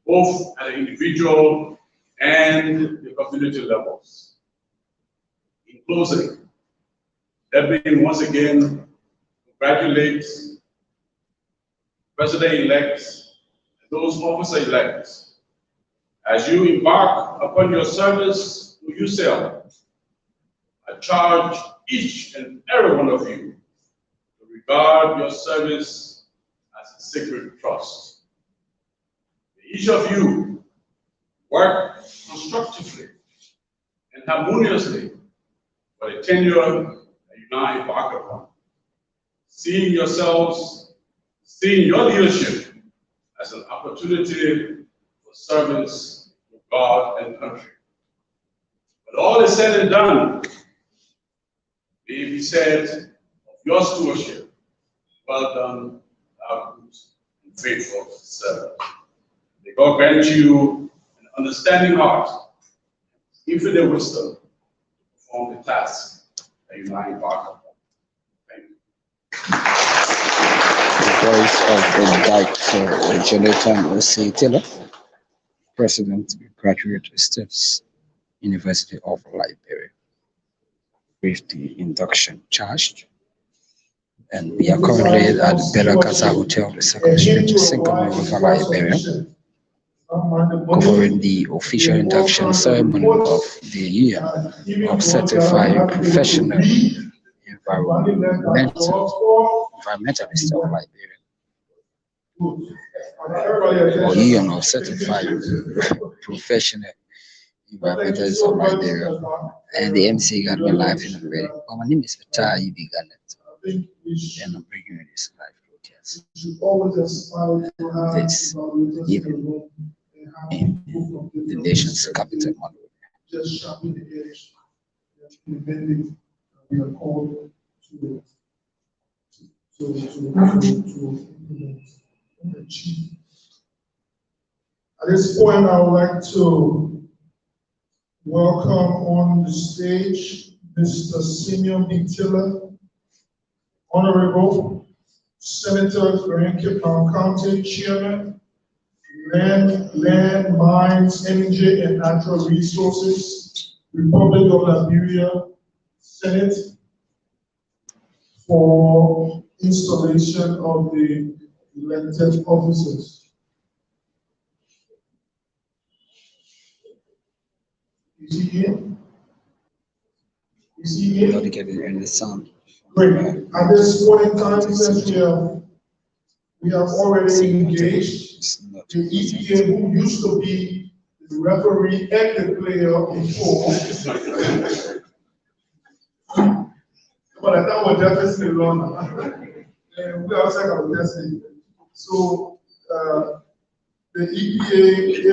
both at the individual and the community levels. In closing, let me once again congratulate President-elect and those officer-elects as you embark upon your service to UCEL. I charge each and every one of you to regard your service as a sacred trust. May each of you work constructively and harmoniously for the tenure that you now embark upon, seeing your leadership as an opportunity for service to God and country. When all is said and done, may it be said of your stewardship, well done, thou good and faithful servant. May God grant you an understanding heart, infinite wisdom to perform the task that you now embark upon. Thank you. The voice of the Dr. Jonathan O.C. Taylor, President, Graduate States, University of Liberia, with the induction charged. And we are currently at the Bella Casa Hotel, the second street, Sycamore River, Liberia, covering the official induction ceremony of the year of certified professional environmentalist of Liberia, or year of certified professional environmentalist of Liberia. And the MC got me live in already. Well, my name is Atai Ibi Garnet, and I'm bringing you this live broadcast this evening in the nation's capital, Monrovia. Just shopping the edge, preventing we are called to achieve. At this point, I would like to welcome on the stage Mr. Simeon B. Tiller, Honorable Senator Franklin County Chairman, Land, Mines, Energy, and Natural Resources, Republic of Liberia, Senate, for installation of the elected officers. Is he here? Is he here? Not getting any sound. Great. At this point in time, since we have already engaged the EPA, who used to be the referee and the player before. But I thought we're definitely wrong. And we are also contesting. So the EPA,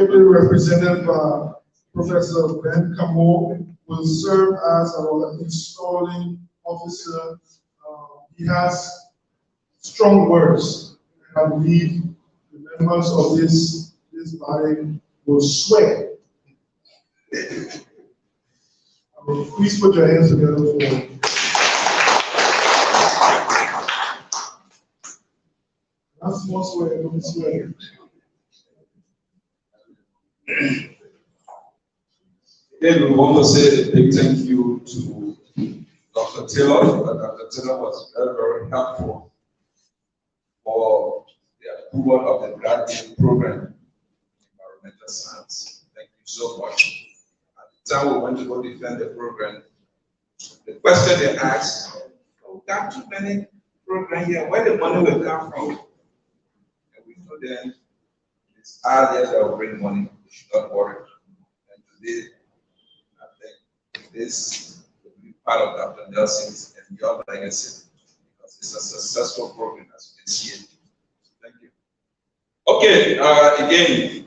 ably represented by Professor Ben Camo, will serve as our installing officer. He has strong words. I believe the members of this body will swear. Please put your hands together for that's one swear, don't swear. Again, we want to say a big thank you to Dr. Taylor. Dr. Taylor was very, very helpful for the approval of the graduate program in environmental science. Thank you so much. At the time we went to go defend the program, the question they asked, we got too many programs here, where the money will come from? And we told them, it's our years that will bring money, you should not worry. And today, I think this will be part of Dr. Nelson's and your legacy, because it's a successful program, as you can see it. Thank you. Okay, again,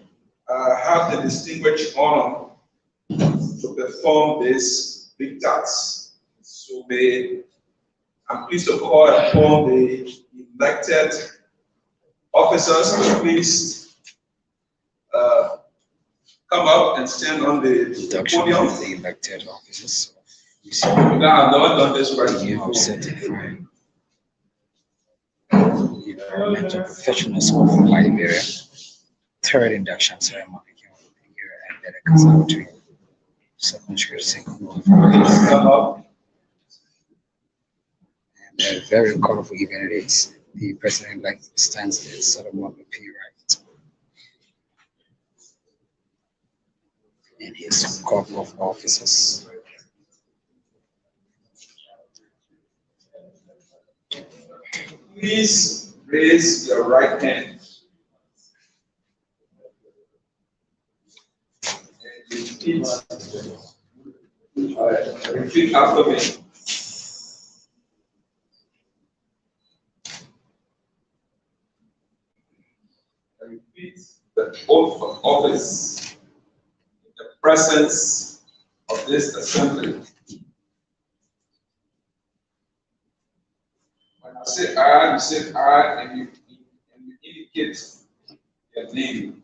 I have the distinguished honor to perform this big task. So I'm pleased to call upon the elected officers to please come up and stand on the podium. Of the elected officers I've never done this right before. Certifying environmental professionals of Liberia. Third induction ceremony here at the Conservatory. And a very colorful event it is. The president stands there, Solomon P. Wright. And his corps of officers. Please raise your right hand. Repeat after me. Repeat the oath of office in the presence of this assembly. When I say I, you say I, and you indicate your name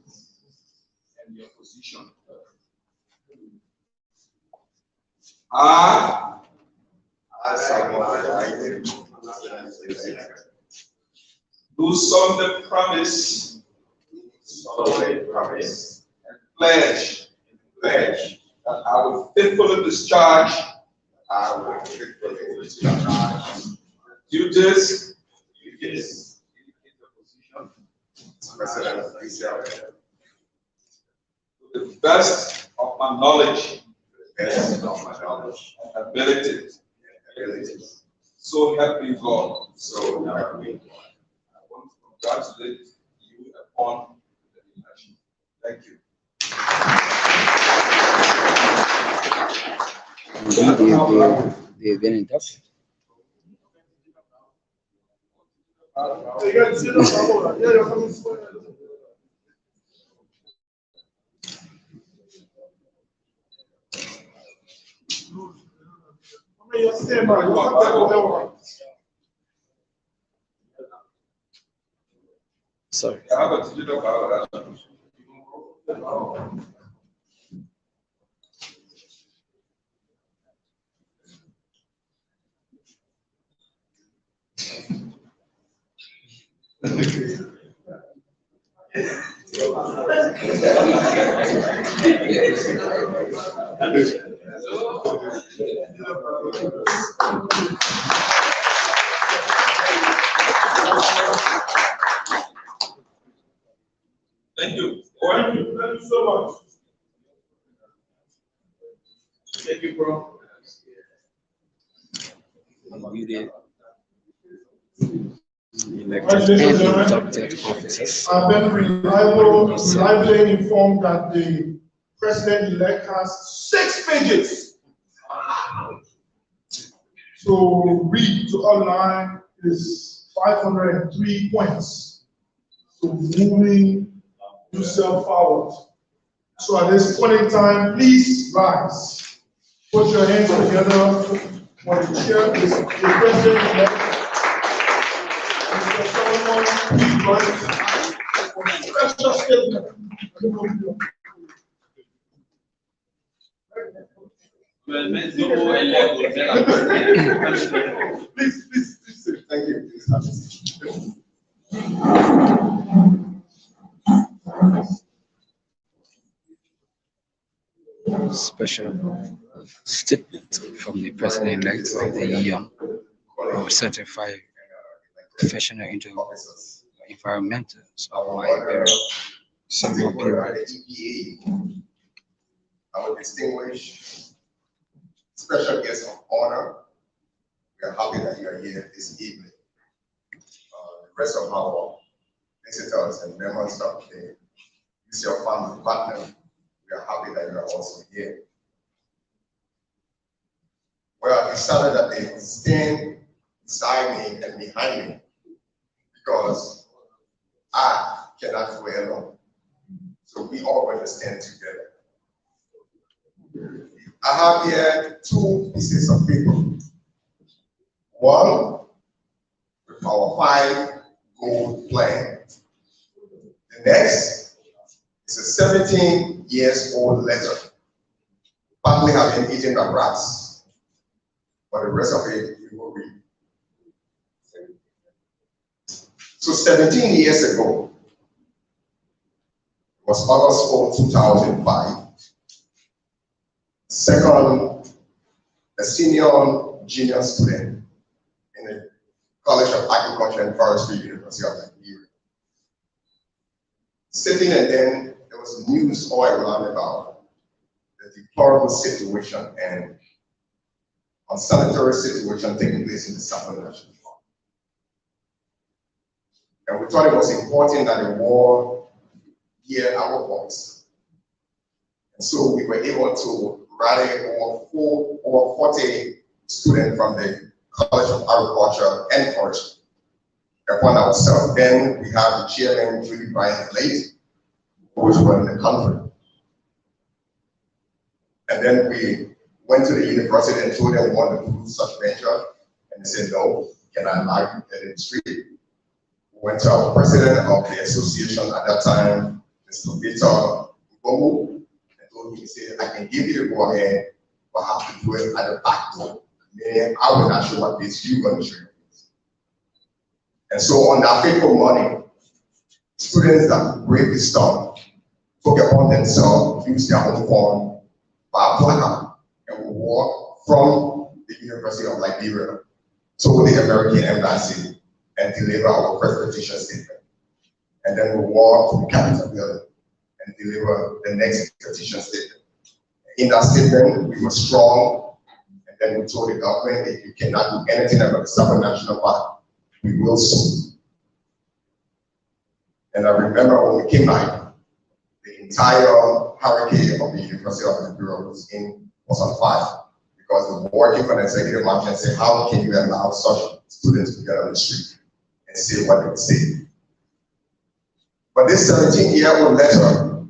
and your position. I do solemnly promise and pledge that I will faithfully discharge duties in the position to the best of my knowledge and ability. So help me God. So help me God. I want to congratulate you upon the election. Thank you. They've been in touch. Sorry. Thank you. Thank you. Thank you so much. Thank you, bro. You did. Elected and inducted officers. I've been reliably informed that the president-elect has 6 pages to read, to outline his 503 points to moving UCEL forward. So at this point in time, please rise. Put your hands together for the chair, the president-elect, Mr. Solomon P. Wright, for a special statement. Please, thank you. Special statement from the president-elect of the Union of certified professional into environmentals of Liberia. Several people. Our distinguished special guest of honor, we are happy that you are here this evening. The rest of our visitors and members of the UCEL family partner, we are happy that you are also here. Well, I decided that they stand beside me and behind me because I cannot do it alone. So we all going to stand together. I have here 2 pieces of paper. One with our 5-goal plan. The next is a 17-year-old letter, partly have been eaten by rats, but the rest of it you will read. So 17 years ago, it was August 4, 2005. Second, a junior student in the College of Agriculture and Forestry, University of Liberia. Sitting, and then there was news all around about the deplorable situation and unsanitary situation taking place in the Southern National Park. And we thought it was important that the world hear our voice. And so we were able to rally over 40 students from the College of Agriculture and Forestry upon ourselves. Then we have the chairman, Julie Bryant Late, who was running the country. And then we went to the university and told them we wanted to do such venture, and they said, no, cannot allow you to get in the street. We went to our president of the association at that time, Mr. Victor Ngomu, and told him, he said, I can give you the go ahead, but I have to do it at the back door. Meaning, I will not show what this, you're going to show your face. And so on that fateful morning, students that brave the storm took upon themselves, use their own form, by a placard, and we walk from the University of Liberia to the American Embassy and deliver our first petition statement. And then we walk to the Capitol building and deliver the next petition statement. In that statement, we were strong. Then we told the government, if you cannot do anything about the Southern National Park, we will sue. And I remember when we came back, the entire hurricane of the University of Liberia was on fire, because the working for the executive management said, how can you allow such students to get on the street and say what they say? But this 17-year-old letter,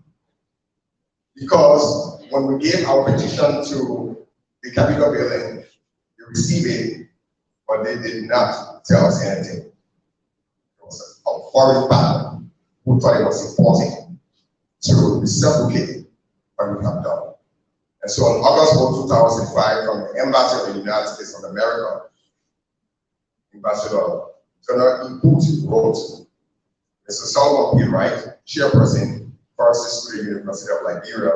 because when we gave our petition to the Capitol building, they received it, but they did not tell us anything. It was a foreign partner who thought it was important to reciprocate what we have done. And so on August 4, 2005, from the Embassy of the United States of America, Ambassador General Input wrote, Mr. Solomon P. Wright, Chairperson, Forestry School, University of Liberia,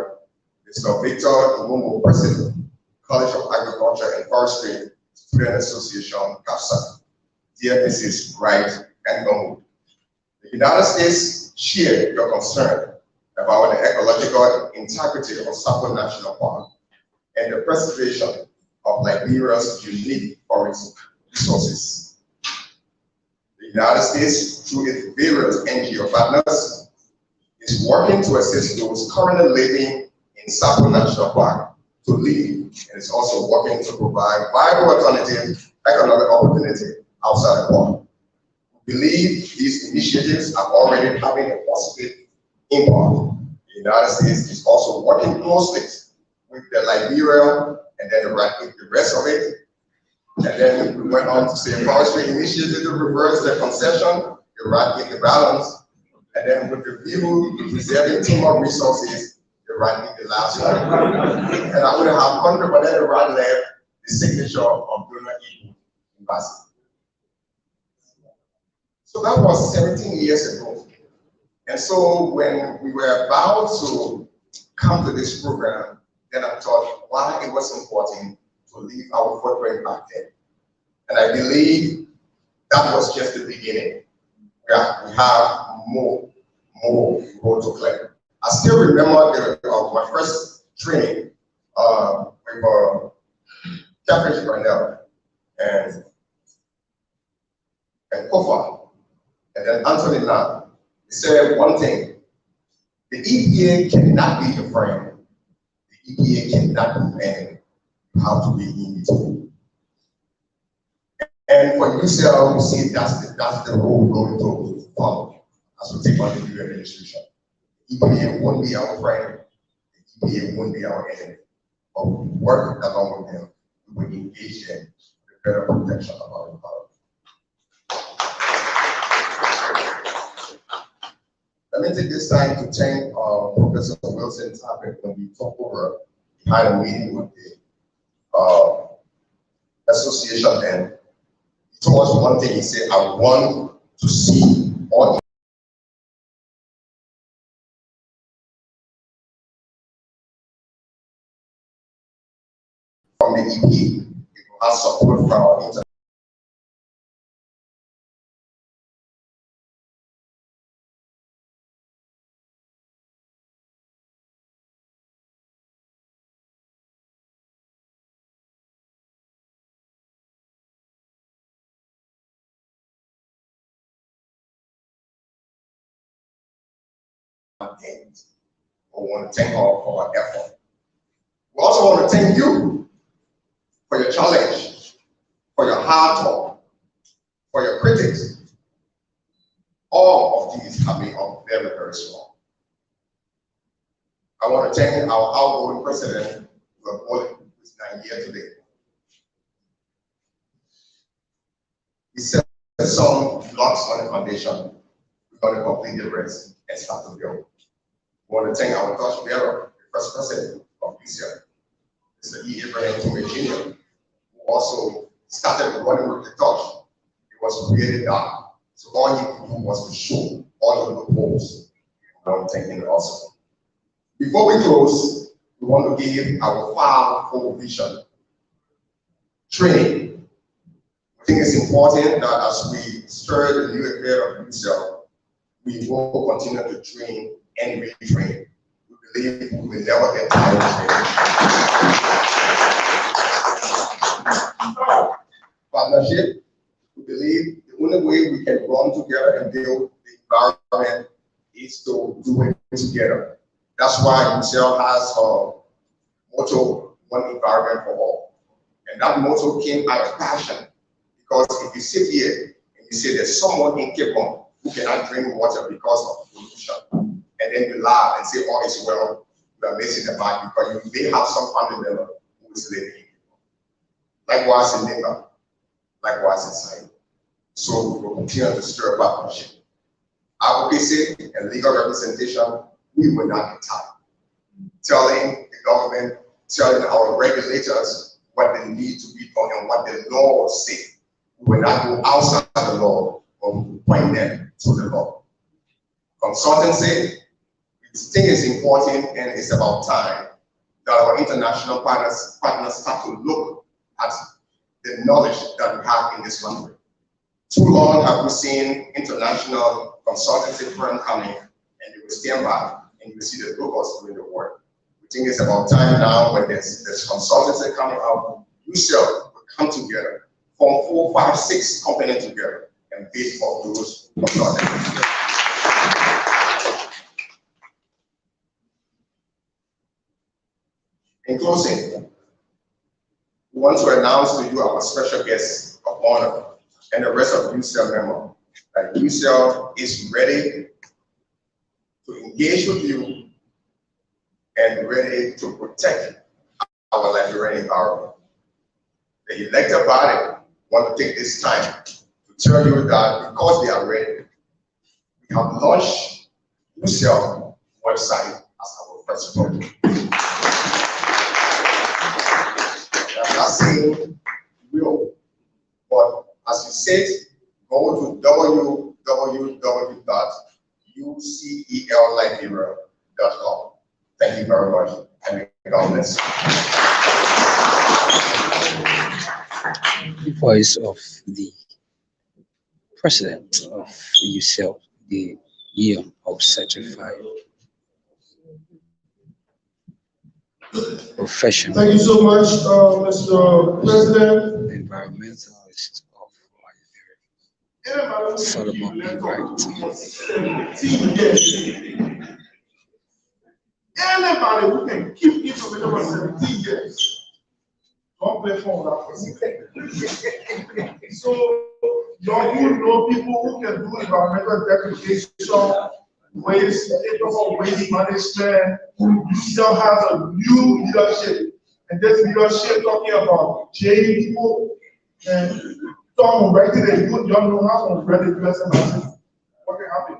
Mr. Victor Ngomu, President, College of Agriculture and Forestry, Student Association, CAPSA, dear Mrs. Wright and Ngomu. The United States shared your concern about the ecological integrity of Southern National Park and the preservation of Liberia's unique forest resources. The United States, through its various NGO partners, is working to assist those currently living in Southern National Park to live, and is also working to provide viable alternative economic opportunity outside the park. We believe these initiatives are already having a positive impact. The United States is also working closely with the Liberia and then the rest of it. And then we went on to say forestry initiative to reverse the concession, eradicate the balance, and then with the view to preserving timber resources, eradicate the last one. And I would have 100% right left the signature of Donor Eagle Embassy. So that was 17 years ago. And so when we were about to come to this program, then I thought why it was important to leave our footprint back then. And I believe that was just the beginning. Yeah, we have more road to climb. I still remember my first training with Catherine Brunel and Kofa, and then Anthony Lam. He said one thing: the EPA cannot be your friend. The EPA cannot be enemy. You have to be in between. And for UCEL, you see that's the role we're going to follow as we take on the new administration. EPA won't be our friend, the EPA won't be our enemy. But we work along with them, we will engage them with better protection of our environment. Let me take this time to thank Professor Wilson Tappert when we took over. We had a meeting with the association, and he told us one thing. He said, I want to see all from the EP. It will have support from our internet. I want to thank her for her effort. We also want to thank you for your challenge, for your hard talk, for your critics. All of these have been very, very strong. I want to thank our outgoing president, who is 9 years today. He said some blocks on the foundation. We're going to complete the rest and start to build. We want to thank our torch bearer, the first president of UCEL, Mr. E. Abraham Jr., who also started running with the torch. It was really dark. So all he could do was to show all the loopholes. I want to thank him also. Before we close, we want to give our far-forward vision training. I think it's important that as we stir the new affair of UCEL, we will continue to train and retrain. We believe we will never get tired of training. Partnership, we believe the only way we can run together and build the environment is to do it together. That's why UCEL has a motto, one environment for all. And that motto came out of passion, because if you sit here and you say there's someone in Cape Town who cannot drink water because of pollution, and then you laugh and say all is well, you are missing the mark, because you may have some family member who is living in Cape Town. Likewise in Limba, likewise in Side. So we will continue to stir partnership. Advocacy and legal representation, we will not get tired. Telling the government, telling our regulators what they need to be done and what the law say. We will not go outside the law, but we will point them to the law. Consultancy, we think is important, and it's about time that our international partners start to look at the knowledge that we have in this country. Too long have we seen international consultancy firms coming, and they will stand back and you will see the locals doing the work. We think it's about time now, when there's consultancy coming out, UCEL will come together, form 4, 5, 6 companies together, and bid for those consultants. In closing, we want to announce to you our special guest of honor and the rest of UCEL members that UCEL is ready to engage with you and ready to protect our Liberian environment. The elected body want to take this time to tell you that because they are ready, we have launched UCEL website as our first project. I'm not saying will, but as you said, go to www.ucelliberia.com. Thank you very much, and God bless The voice of the president of UCEL, the year of certified professional. Thank you so much, Mr. President. Environmentalist of Liberia, Solomon B. Wright. Anybody who can keep information for 17 years, don't play phone that person. So Y'all who know people who can do environmental degradation, waste, waste management, UCEL has a new leadership. And this leadership talking about training people and talking about the youth, y'all know how to read the US Embassy. What can happen?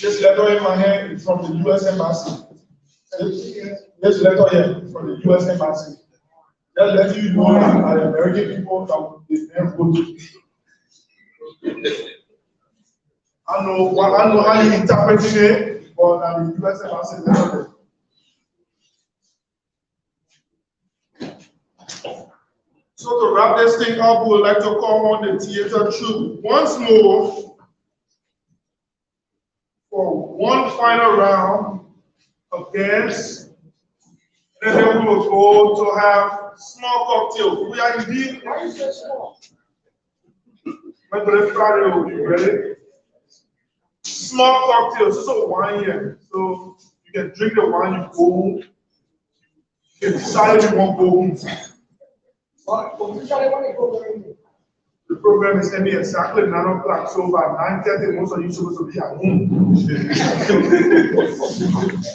This letter in my hand is from the US Embassy. This letter here is from the US Embassy. They'll let you know that the American people that they never vote. I know how you interpret it, but the US Embassy letter. So to wrap this thing up, we would like to call on the theater troupe once more for one final round of dance. And then we will go to have small cocktails. We are indeed. Why is that small? My brother Friday, you ready? Small cocktails, this is a wine here. So you can drink the wine, you go home. You can decide if you want to go home. The program is ending exactly 9 o'clock, so by 9:30, most of you supposed to be at home.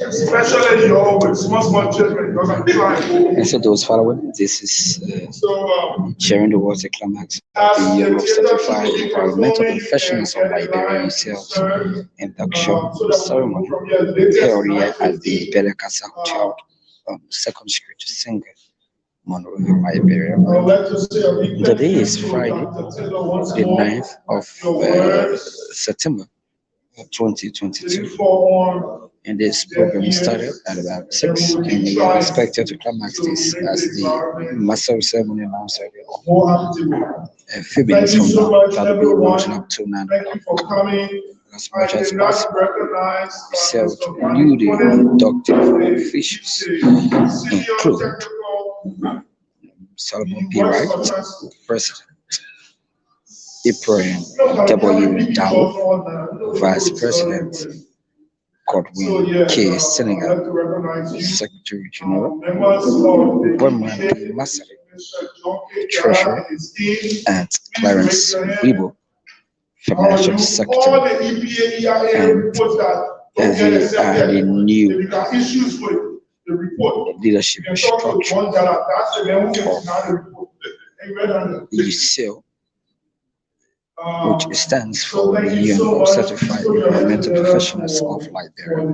Especially y'all with small children, because I'm trying. And for those following, this is sharing the words of climax of the year of certified environmental professionals of Liberia UCEL induction ceremony held here at the Liberia Casa Hotel, Second Street, Singer, Monrovia, Liberia. Today is Friday, the 9th of September 2022. And this program started at about 6, and we are expected to climax this as the master ceremony announced earlier. A few minutes from now, that will be launching up to 9 o'clock. As much as possible, we sell to newly inducted officials, including Solomon P. Wright, President, Ibrahim W. Dow, Vice President, Godwin K. Senegal, Secretary General, Berman P. Masari, Treasurer, and Clarence Weibo, Financial Secretary, and the new leadership structure of the UCEL, which stands for the Union of Certified Environmental Professionals of Liberia.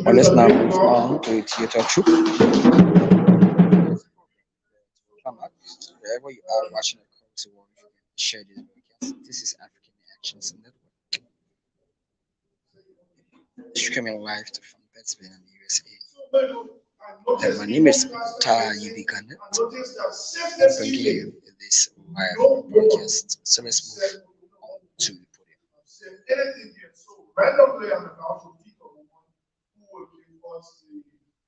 Well, let's now move on to the theater troupe. Wherever you are watching across the world, you can share this broadcast. This is African Actions Network, streaming live from Pennsylvania and the USA. And my name is Tayi Ghana. I'm bringing you this live broadcast. So let's move on to the podium. Randomly, I'm about to pick a woman who will give us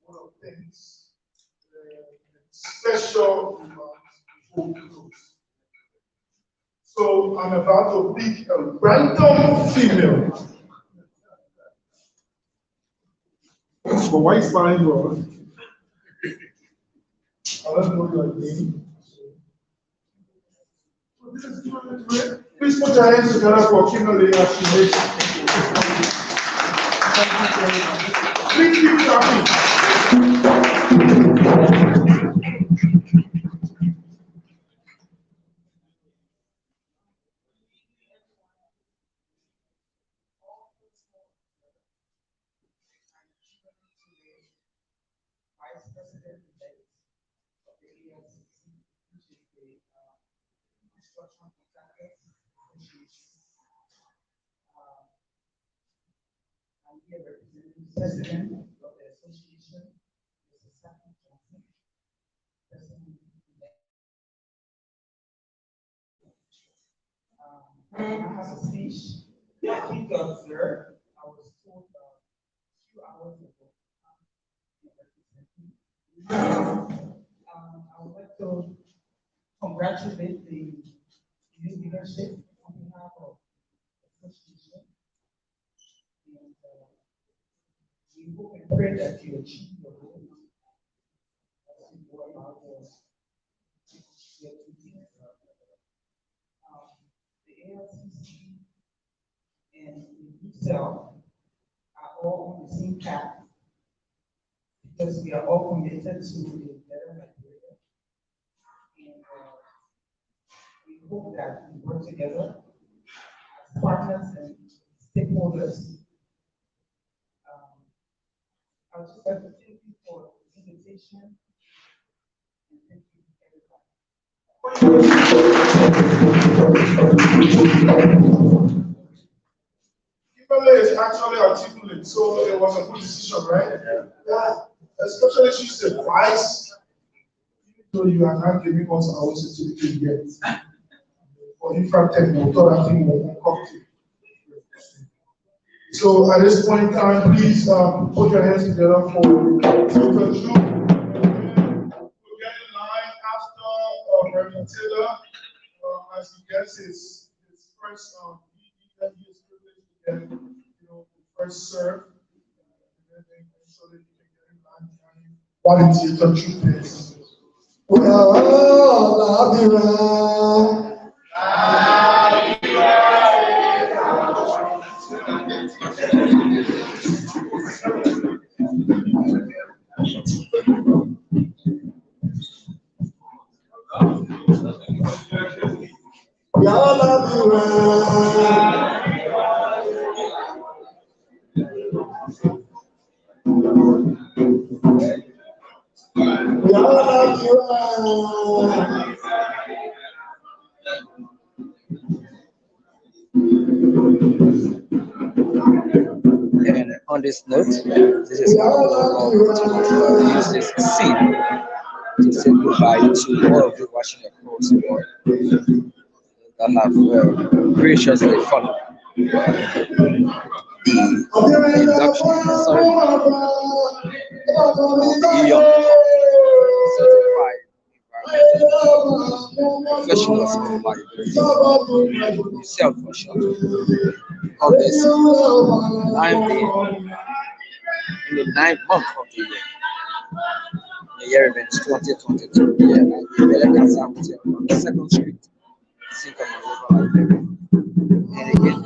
one of the things, special before we close. So I'm about to pick a random female. But why is fine, bro? I don't know your name. Please put your hands together for Kimberly as she makes. Please keep clapping. President of the association, Mrs. Stephanie Johnson, President I have a speech. I think observed, I was told a few hours ago. I would like to congratulate the new leadership on behalf of the association. And we hope and pray that you achieve your goals. The ALCC and the UCEL are all on the same path because we are all committed to a better Liberia. And we hope that we work together as partners and stakeholders. I would just like to thank you for the invitation. And thank you, everybody. Kimberly is actually articulate, so it was a good decision, right? Yeah. Especially she's the vice, even though you are not giving us our certificate yet. For infratech, authority, cocktail. So at this point in time, please put your hands together for Dr. Chu. We'll get in line after Reverend Taylor as he gets his first that he is privileged to get, the first serve. And then so that you can get in line behind while Dr. Chu pays. And on this note, this is how we will use this scene to say goodbye to all of you watching across the world that have graciously followed the induction ceremony of the young certified environmental professionals of liability, UCEL for short, on this 9th day, in the 9th month of the year. The year event 2022, yeah, on the 2nd Street, Sincombe, Liberia. And again,